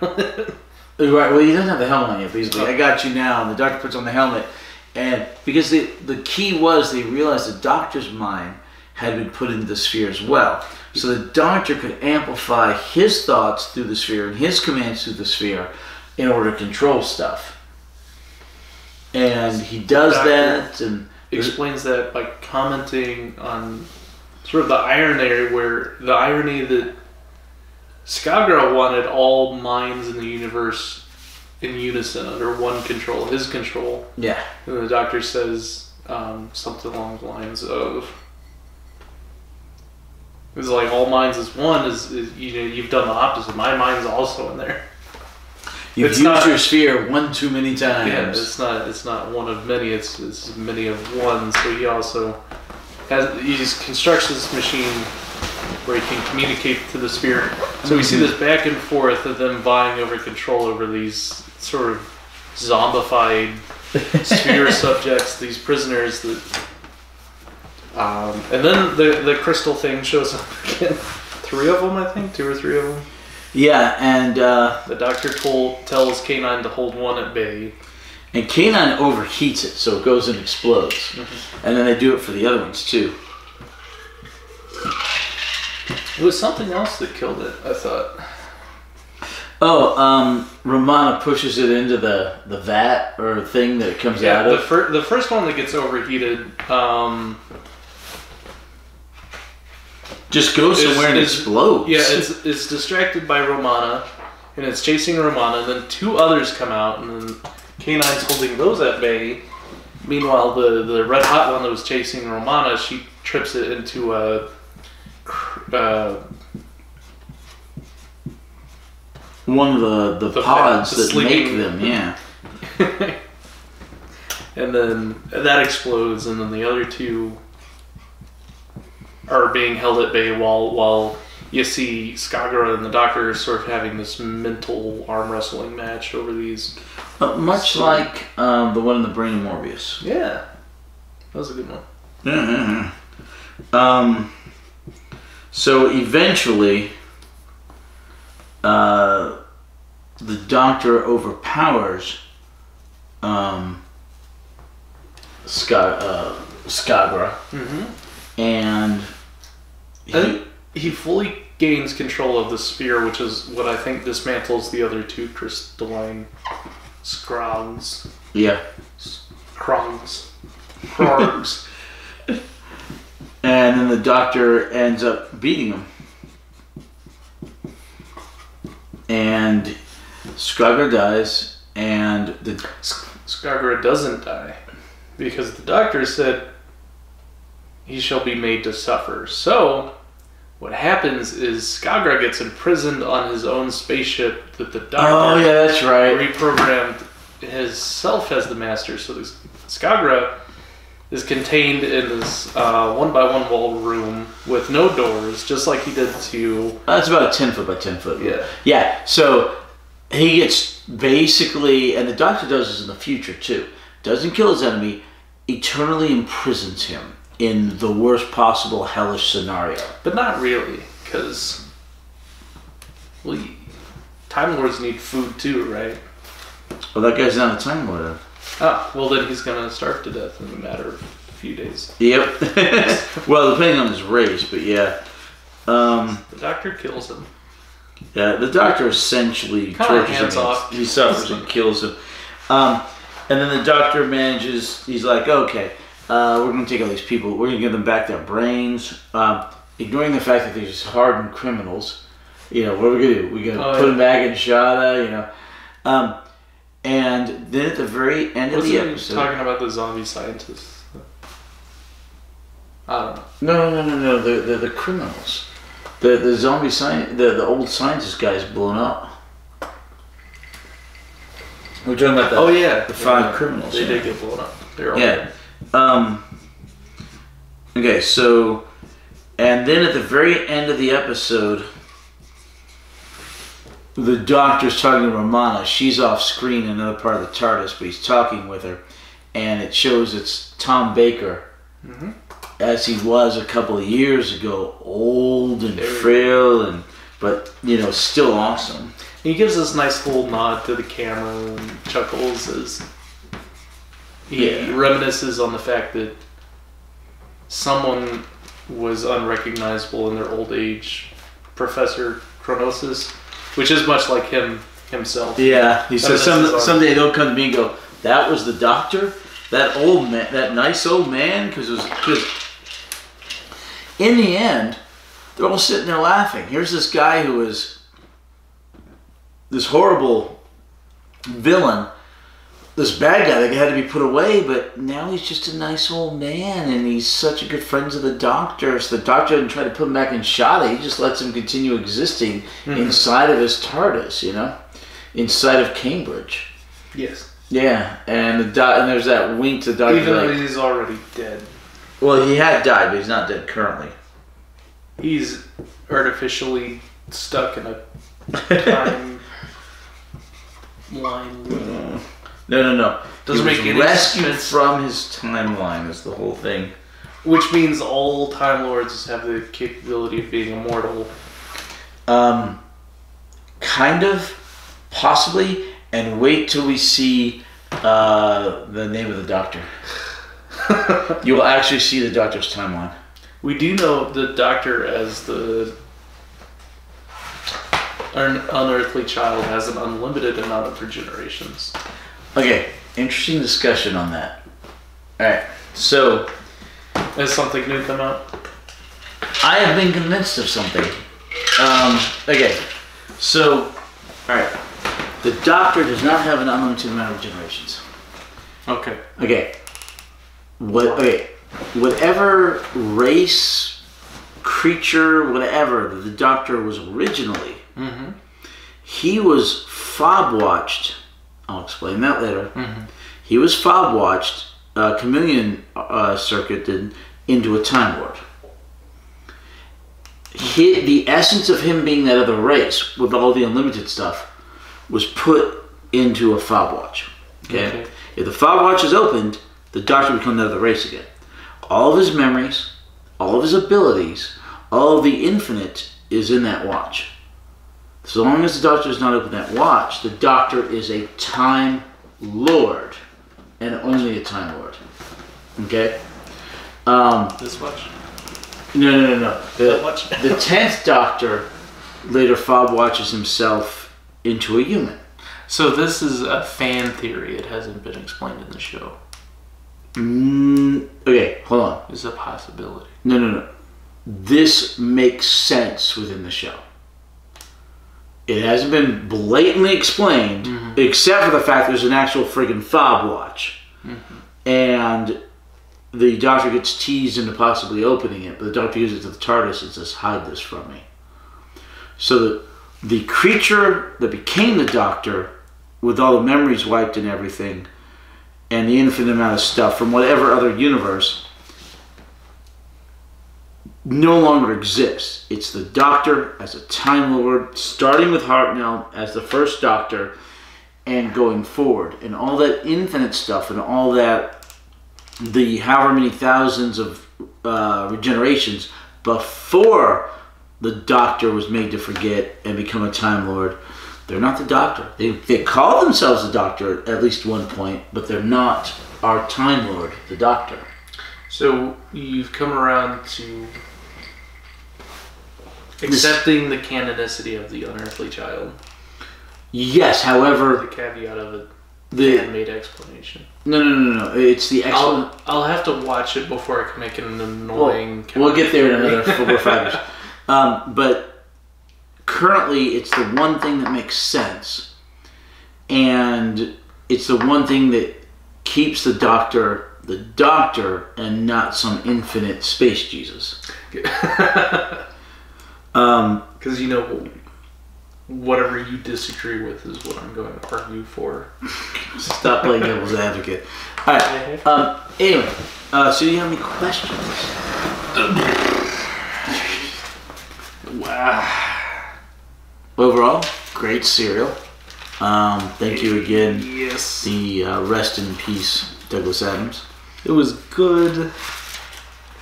Right, well, he doesn't have the helmet on yet, but he's like, "I got you now." And the Doctor puts on the helmet. And because the key was they realized the Doctor's mind had been put into the sphere as well. So the Doctor could amplify his thoughts through the sphere and his commands through the sphere in order to control stuff. And he does that, and explains that by commenting on sort of the irony that Skagra wanted all minds in the universe in unison under one control, his control. Yeah. And the Doctor says something along the lines of, it's like all minds is one, is you've done the opposite. My mind's also in there. You've It's used not- your sphere one too many times. Yeah, it's not one of many. It's many of one. So he also constructs this machine where he can communicate to the sphere. So we see this back and forth of them vying over control over these sort of zombified sphere subjects, these prisoners that. And then the crystal thing shows up again. 3 of them, I think, 2 or 3 of them. Yeah, and The doctor tells K9 to hold one at bay. and K9 overheats it, so it goes and explodes. And then they do it for the other ones too. It was something else that killed it, I thought. Oh, Romana pushes it into the vat or thing that it comes out of. The first one that gets overheated Just goes somewhere and explodes. Yeah, it's distracted by Romana, and it's chasing Romana, and then 2 others come out, and then K9's holding those at bay. Meanwhile, the red hot one that was chasing Romana, she trips it into a one of the pods that make them, yeah. And then that explodes, and then the other 2 are being held at bay while you see Skagara and the doctor sort of having this mental arm wrestling match over these. Much like the one in the Brain of Morbius. Yeah, that was a good one. So eventually, the doctor overpowers Skagara, and he fully gains control of the sphere, which is what I think dismantles the other 2 crystalline Skrogs. Yeah. Krogs. And then the doctor ends up beating him. And Skagara dies, and Skagara doesn't die, because the doctor said he shall be made to suffer. So, what happens is Skagara gets imprisoned on his own spaceship that the doctor that's right. reprogrammed himself as the master. So this Skagara is contained in this 1x1 wall room with no doors, just like he did to... That's about a 10 foot by 10 foot. Yeah. Yeah, so he gets basically, and the doctor does this in the future too, doesn't kill his enemy, eternally imprisons him in the worst possible hellish scenario. But not really, because Time Lords need food too, right? Well, that guy's not a Time Lord then. Oh, well then he's gonna starve to death in a matter of a few days. Yep. Well, depending on his race, but yeah. The doctor kills him. Yeah, the doctor essentially Kinda tortures hands him. off. He suffers and kills him. And then the doctor manages, he's like, okay, we're going to take all these people, we're going to give them back their brains, ignoring the fact that they're just hardened criminals. You know, what are we going to do? We're going to put them back in Shada, you know. And then at the very end of the episode... talking about the zombie scientists? I don't know. No. They're the criminals. The zombie scientist, the old scientist guy's blown up. We're talking about the 5 criminals. They did get blown up. They're all dead. Okay, so, and then at the very end of the episode, the doctor's talking to Romana. She's off screen in another part of the TARDIS, but he's talking with her, and it shows it's Tom Baker, as he was a couple of years ago, old and frail, but you know, still awesome. He gives this nice little nod to the camera and chuckles as he reminisces on the fact that someone was unrecognizable in their old age, Professor Chronosis, which is much like himself. Yeah, he says someday they'll come to me and go, "That was the doctor, that old man, that nice old man," because in the end, they're all sitting there laughing. Here's this guy who is this horrible villain, this bad guy that had to be put away, but now he's just a nice old man, and he's such a good friend to the doctor. So the doctor doesn't try to put him back in Shada. He just lets him continue existing inside of his TARDIS, you know? inside of Cambridge. Yes. Yeah, and and there's that wink to the doctor. Even though he's already dead. Well, he had died, but he's not dead currently. He's artificially stuck in a time line. No. Doesn't make any rescued sense. from his timeline is the whole thing. Which means all Time Lords have the capability of being immortal. Kind of, possibly, and wait till we see the name of the doctor. You will actually see the doctor's timeline. We do know the Doctor as the unearthly child has an unlimited amount of regenerations. Okay, interesting discussion on that. Alright, so... Has something new come out? I have been convinced of something. Okay, so... Alright, the Doctor does not have an unlimited amount of generations. Okay. Okay. Whatever race, creature, whatever the Doctor was originally, he was fob-watched. I'll explain that later. He was fob-watched, chameleon circuited into a Time Lord. The essence of him being that other race, with all the unlimited stuff, was put into a fob watch. Okay? If the fob watch is opened, the Doctor becomes that other race again. All of his memories, all of his abilities, all of the infinite is in that watch. So long as the Doctor does not open that watch, the Doctor is a Time Lord, and only a Time Lord. Okay? This watch? No. That watch? The 10th Doctor later fob watches himself into a human. So this is a fan theory. It hasn't been explained in the show. Okay, hold on. It's a possibility. No. This makes sense within the show. It hasn't been blatantly explained, except for the fact there's an actual friggin' fob watch. And the Doctor gets teased into possibly opening it, but the Doctor gives it to the TARDIS and says, hide this from me. So the creature that became the Doctor, with all the memories wiped and everything, and the infinite amount of stuff from whatever other universe, no longer exists. It's the Doctor as a Time Lord, starting with Hartnell as the first Doctor, and going forward. And all that infinite stuff and all that, the however many thousands of regenerations before the Doctor was made to forget and become a Time Lord, they're not the Doctor. They call themselves the Doctor at least one point, but they're not our Time Lord, the Doctor. So you've come around to accepting the canonicity of the unearthly child. Yes, however, The caveat of a man-made explanation. No. It's the explanation. I'll have to watch it before I can make an annoying. We'll get there in another 4 or 5 years. But currently, it's the one thing that makes sense, and it's the one thing that keeps the Doctor, and not some infinite space Jesus. Because whatever you disagree with is what I'm going to argue for. Stop playing devil's advocate. All right. Anyway, so do you have any questions? Wow. Overall, great serial. Thank you again. Yes. The rest in peace, Douglas Adams. It was good.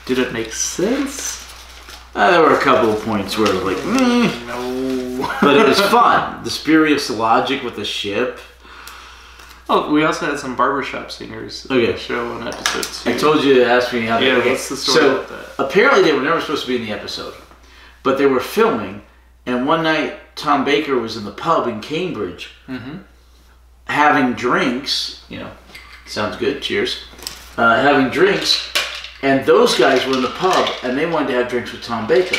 Did it make sense? There were a couple of points where it was like, No. but it was fun. The spurious logic with the ship. Oh, we also had some barbershop singers in the show in episode 2. I told you to ask me how. Yeah, what's the story with that? Apparently they were never supposed to be in the episode, but they were filming, and one night Tom Baker was in the pub in Cambridge, having drinks. Sounds good. Cheers. Having drinks. And those guys were in the pub, and they wanted to have drinks with Tom Baker.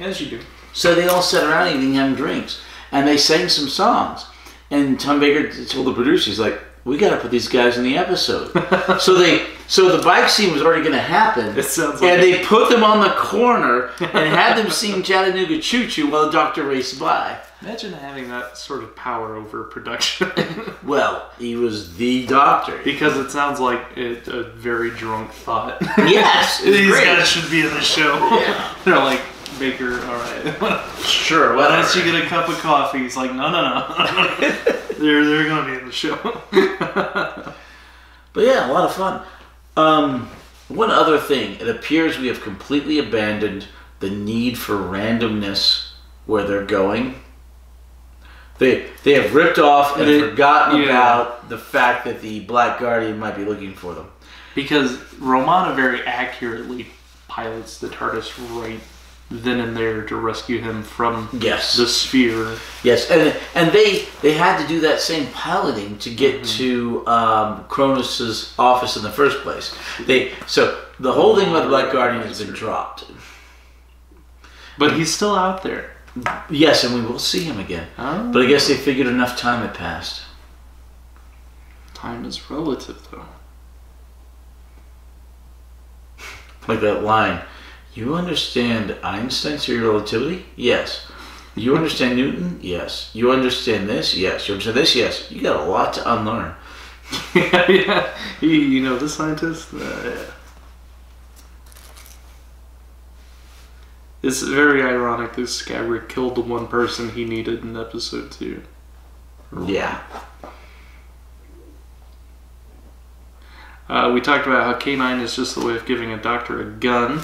As you do. So they all sat around eating, having drinks. And they sang some songs. And Tom Baker told the producer, he's like, we got to put these guys in the episode. so the bike scene was already going to happen. It sounds like and they put them on the corner and had them sing Chattanooga Choo Choo while the doctor raced by. Imagine having that sort of power over production. Well, he was the doctor. Because it sounds like a very drunk thought. Yes, these guys should be in the show. Yeah. They're like, Baker, all right. Sure, why don't you get a cup of coffee? He's like, no. they're going to be in the show. But yeah, a lot of fun. One other thing. It appears we have completely abandoned the need for randomness where they're going. They have ripped off and forgotten about the fact that the Black Guardian might be looking for them. Because Romana very accurately pilots the TARDIS right then and there to rescue him from the sphere. Yes, and they had to do that same piloting to get to Cronus's office in the first place. So the whole thing about the Black Guardian has been dropped. But he's still out there. Yes, and we will see him again. Oh. But I guess they figured enough time had passed. Time is relative, though. Like that line. You understand Einstein's theory of relativity? Yes. You understand Newton? Yes. You understand this? Yes. You understand this? Yes. You got a lot to unlearn. Yeah. You know the scientist? Yeah. It's very ironic that Skagrick killed the one person he needed in episode 2. Yeah. We talked about how K9 is just the way of giving a doctor a gun.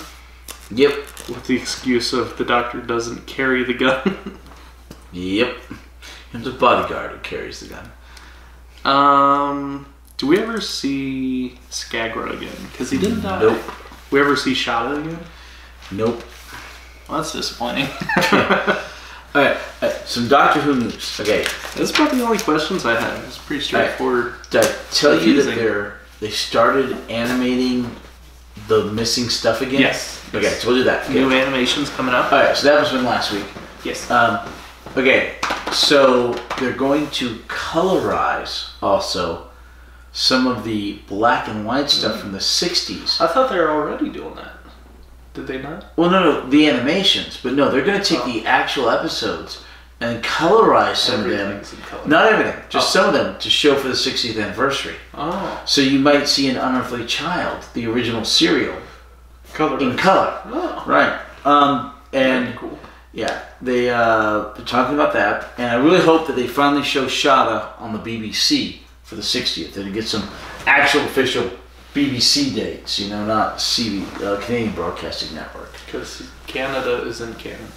Yep. With the excuse of the doctor doesn't carry the gun. Yep. It's a bodyguard who carries the gun. Do we ever see Skagra again? Because he didn't die. Nope. We ever see Shada again? Nope. Well, that's disappointing. All right. Some Doctor Who news. Okay. That's about the only questions I had. It's pretty straightforward. Did I tell you that they started animating the missing stuff again? Yes. Okay, I told you that. Okay. New animations coming up. All right, so that was from last week. Yes. Okay, so they're going to colorize also some of the black and white stuff from the 60s. I thought they were already doing that. Did they not? Well, no, the animations. But no, they're going to take the actual episodes and colorize some of them. Not everything, just some of them to show for the 60th anniversary. Oh. So you might see an Unearthly Child, the original serial, in color. Oh. Right. And very cool. Yeah, they're talking about that, and I really hope that they finally show Shada on the BBC for the 60th, and get some actual official BBC dates, not Canadian Broadcasting Network. Because Canada isn't canon.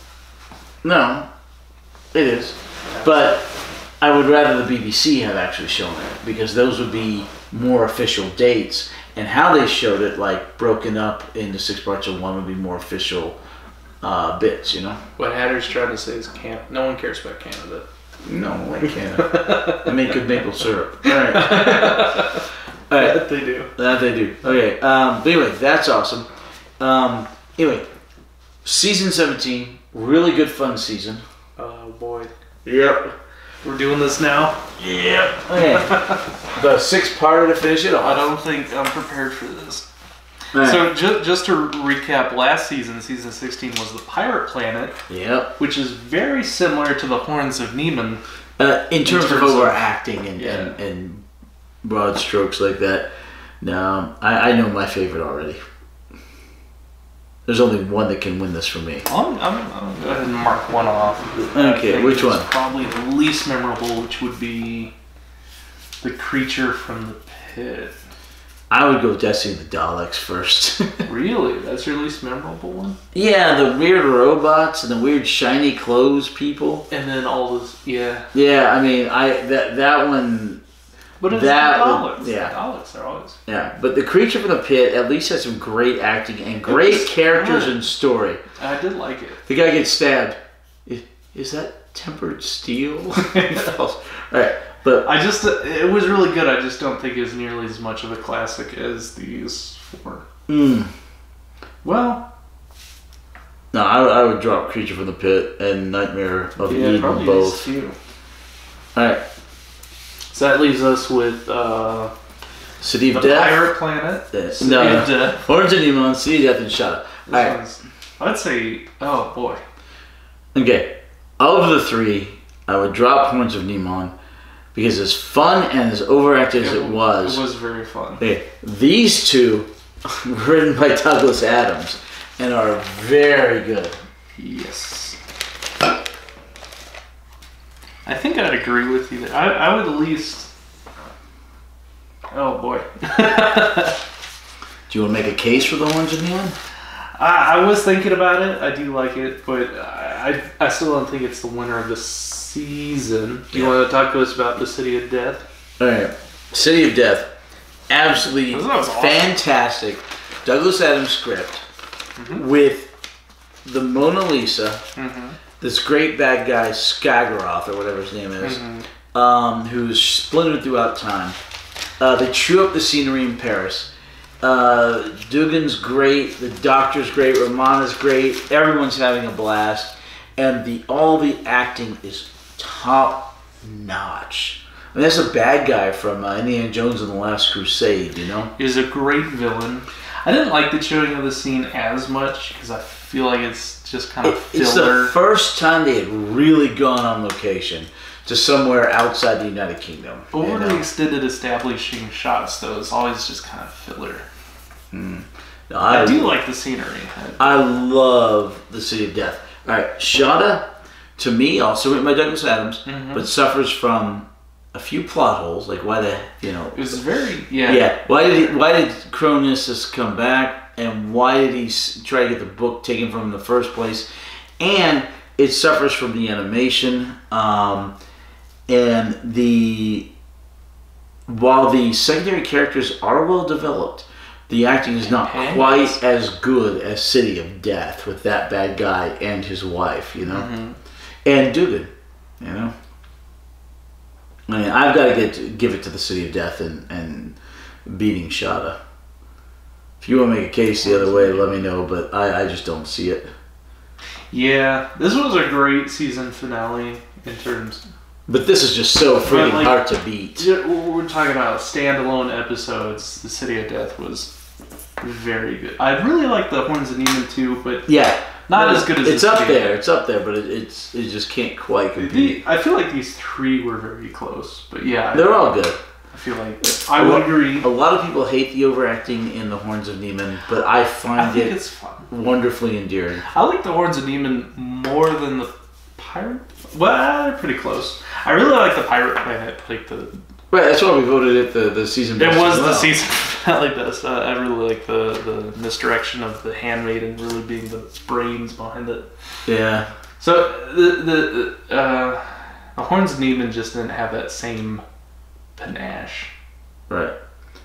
No, it is. But I would rather the BBC have actually shown it, because those would be more official dates, and how they showed it, like broken up into 6 parts of one, would be more official bits, What Hatter's trying to say is no one cares about Canada. No, I can't. They make good maple syrup. All right. All right. That they do. That they do. Okay. But anyway, that's awesome. Anyway, season 17, really good fun season. Oh boy. Yep. We're doing this now? Yep. Okay. The 6-parter to finish it off. I don't think I'm prepared for this. Right. So just to recap, last season 16 was the Pirate Planet. Yep. Which is very similar to the Horns of Niemann. In terms of overacting and broad strokes like that. No, I know my favorite already. There's only one that can win this for me. I'm going to go ahead and mark one off. Okay, which one? Probably the least memorable, which would be the Creature from the Pit. I would go Destiny of the Daleks first. Really? That's your least memorable one? Yeah, the weird robots and the weird shiny clothes people. And then all this, yeah. Yeah, I mean, that one. But it's the Daleks. Yeah. The Daleks are always. Yeah, but the Creature from the Pit at least has some great acting and great characters and story. I did like it. The guy gets stabbed. Is that tempered steel? All right. But it was really good. I just don't think it's nearly as much of a classic as these 4. Well, no, I would drop Creature from the Pit and Nightmare of Eden both. These 2. All right. So that leaves us with City of the Death. Pirate Planet. City No. of Death. Horns of Nimon, City of Death, and Shada. Alright. I'd say, oh boy. Okay. Of the three, I would drop Horns of Nimon because as fun and as overacted as it was. It was very fun. Okay. These two were written by Douglas Adams and are very good. Yes. I think I'd agree with you there. I would at least... Oh boy. Do you want to make a case for the Horns of Nimon? I was thinking about it. I do like it, but I still don't think it's the winner of the season. Do you want to talk to us about the City of Death? Alright. City of Death. Absolutely Awesome. fantastic. Douglas Adams script with the Mona Lisa, this great bad guy, Skaggarath, or whatever his name is, who's splintered throughout time. They chew up the scenery in Paris. Dugan's great, the Doctor's great, Romana's great, everyone's having a blast, and all the acting is top notch. I mean, that's a bad guy from Indiana Jones and the Last Crusade, you know? He's a great villain. I didn't like the chewing of the scene as much because I feel like it's just kind of filler. It's the first time they had really gone on location to somewhere outside the United Kingdom. Overly extended establishing shots, though, is always just kind of filler. No, I do like the scenery. I love the City of Death. All right, Shada, to me, also written by Douglas Adams, but suffers from a few plot holes. Like why it was very Why did Cronus come back, and why did he try to get the book taken from him in the first place? And it suffers from the animation, and while the secondary characters are well developed, the acting is not quite as good as City of Death with that bad guy and his wife, you know, and Dugan, you know. I mean, I've got to give it to the City of Death and beating Shada. If you want to make a case the other way, let me know, but I just don't see it. Yeah, this was a great season finale in terms. But this is just so freaking hard to beat. We're talking about standalone episodes. The City of Death was very good. I really like the Horns of Nimon too, but not as good as it's up there. It's up there, but it just can't quite compete. I feel like these three were very close, but yeah, they're all good. I feel like I would agree. A lot of people hate the overacting in the Horns of Nimon, but I find it's fun. Wonderfully endearing. I like the Horns of Nimon more than the Pirate. Well, they're pretty close. I really like the Pirate Planet, like the. Right, that's why we voted it the season best. It was the season finale best. I really like the misdirection of the handmaiden really being the brains behind it. Yeah. So the Horns of Nimon just didn't have that same panache. Right.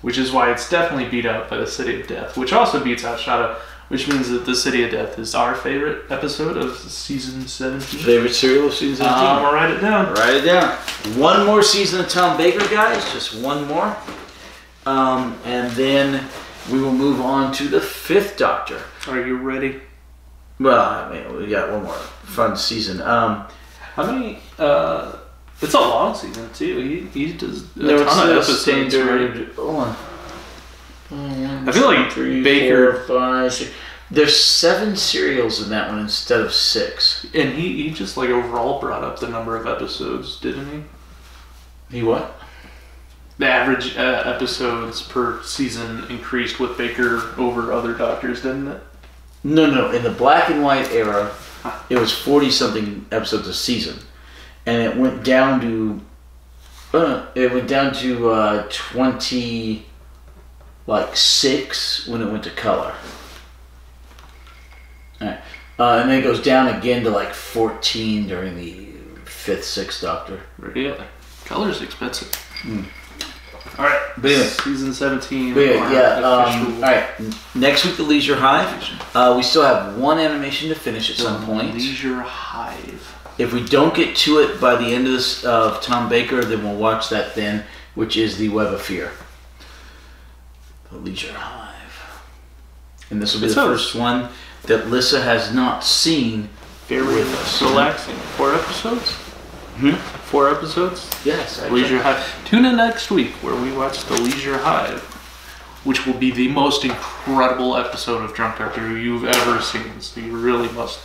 Which is why it's definitely beat out by the City of Death, which also beats out Shada, which means that the City of Death is our favorite episode of season 17. Favorite serial of season 17. I'm gonna write it down. Write it down. One more season of Tom Baker, guys. Just one more. And then we will move on to the 5th Doctor. Are you ready? Well, I mean, we got one more fun season. How many? It's a long season too. He does a ton of episodes. Right? I feel like Baker. 4, 5, 6. There's 7 serials in that one instead of 6. And he just like overall brought up the number of episodes, didn't he? He what? The average episodes per season increased with Baker over other Doctors, didn't it? No. In the black and white era, it was 40-something episodes a season, and it went down to 26 when it went to color. All right. And then it goes down again to like 14 during the 5th, 6th Doctor. Really? Color's expensive. All right, but anyway, season 17. All right, next week, the Leisure Hive. We still have one animation to finish at some point. Leisure Hive. If we don't get to it by the end of this of Tom Baker, then we'll watch that then, which is the Web of Fear. The Leisure Hive, and this will be the first one that Lissa has not seen. Very relaxing. 4 episodes. 4 episodes. Yes. Leisure Hive. Tune in next week where we watch The Leisure Hive, which will be the most incredible episode of Drunk Doctor Who you've ever seen. So you really must.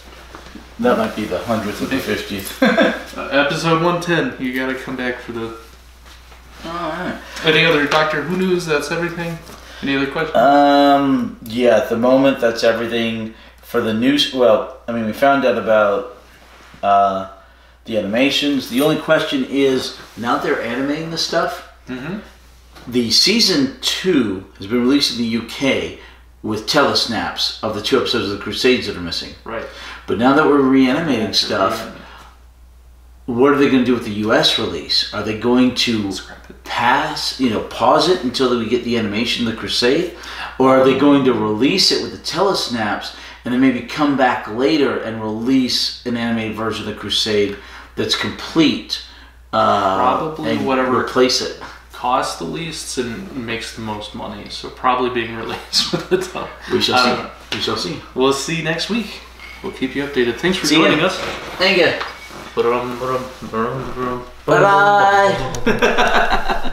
That might be the 100th or the 50th. Episode 110. You gotta come back for the. Alright. Any other Doctor Who news? That's everything? Any other questions? Yeah, at the moment, that's everything for the news. Well, I mean, we found out about the animations. The only question is, now they're animating the stuff, the season 2 has been released in the UK with telesnaps of the 2 episodes of the Crusades that are missing. Right. But now that we're reanimating stuff, what are they going to do with the US release? Are they going to pause it until we get the animation of the Crusade? Or are they going to release it with the telesnaps and then maybe come back later and release an animated version of the Crusade that's complete? Probably and whatever replace it. Costs the least and makes the most money. So probably being released with the top. We shall see. We shall see. We'll see next week. We'll keep you updated. Thanks for joining us. Thank you. Bye-bye. Bye-bye.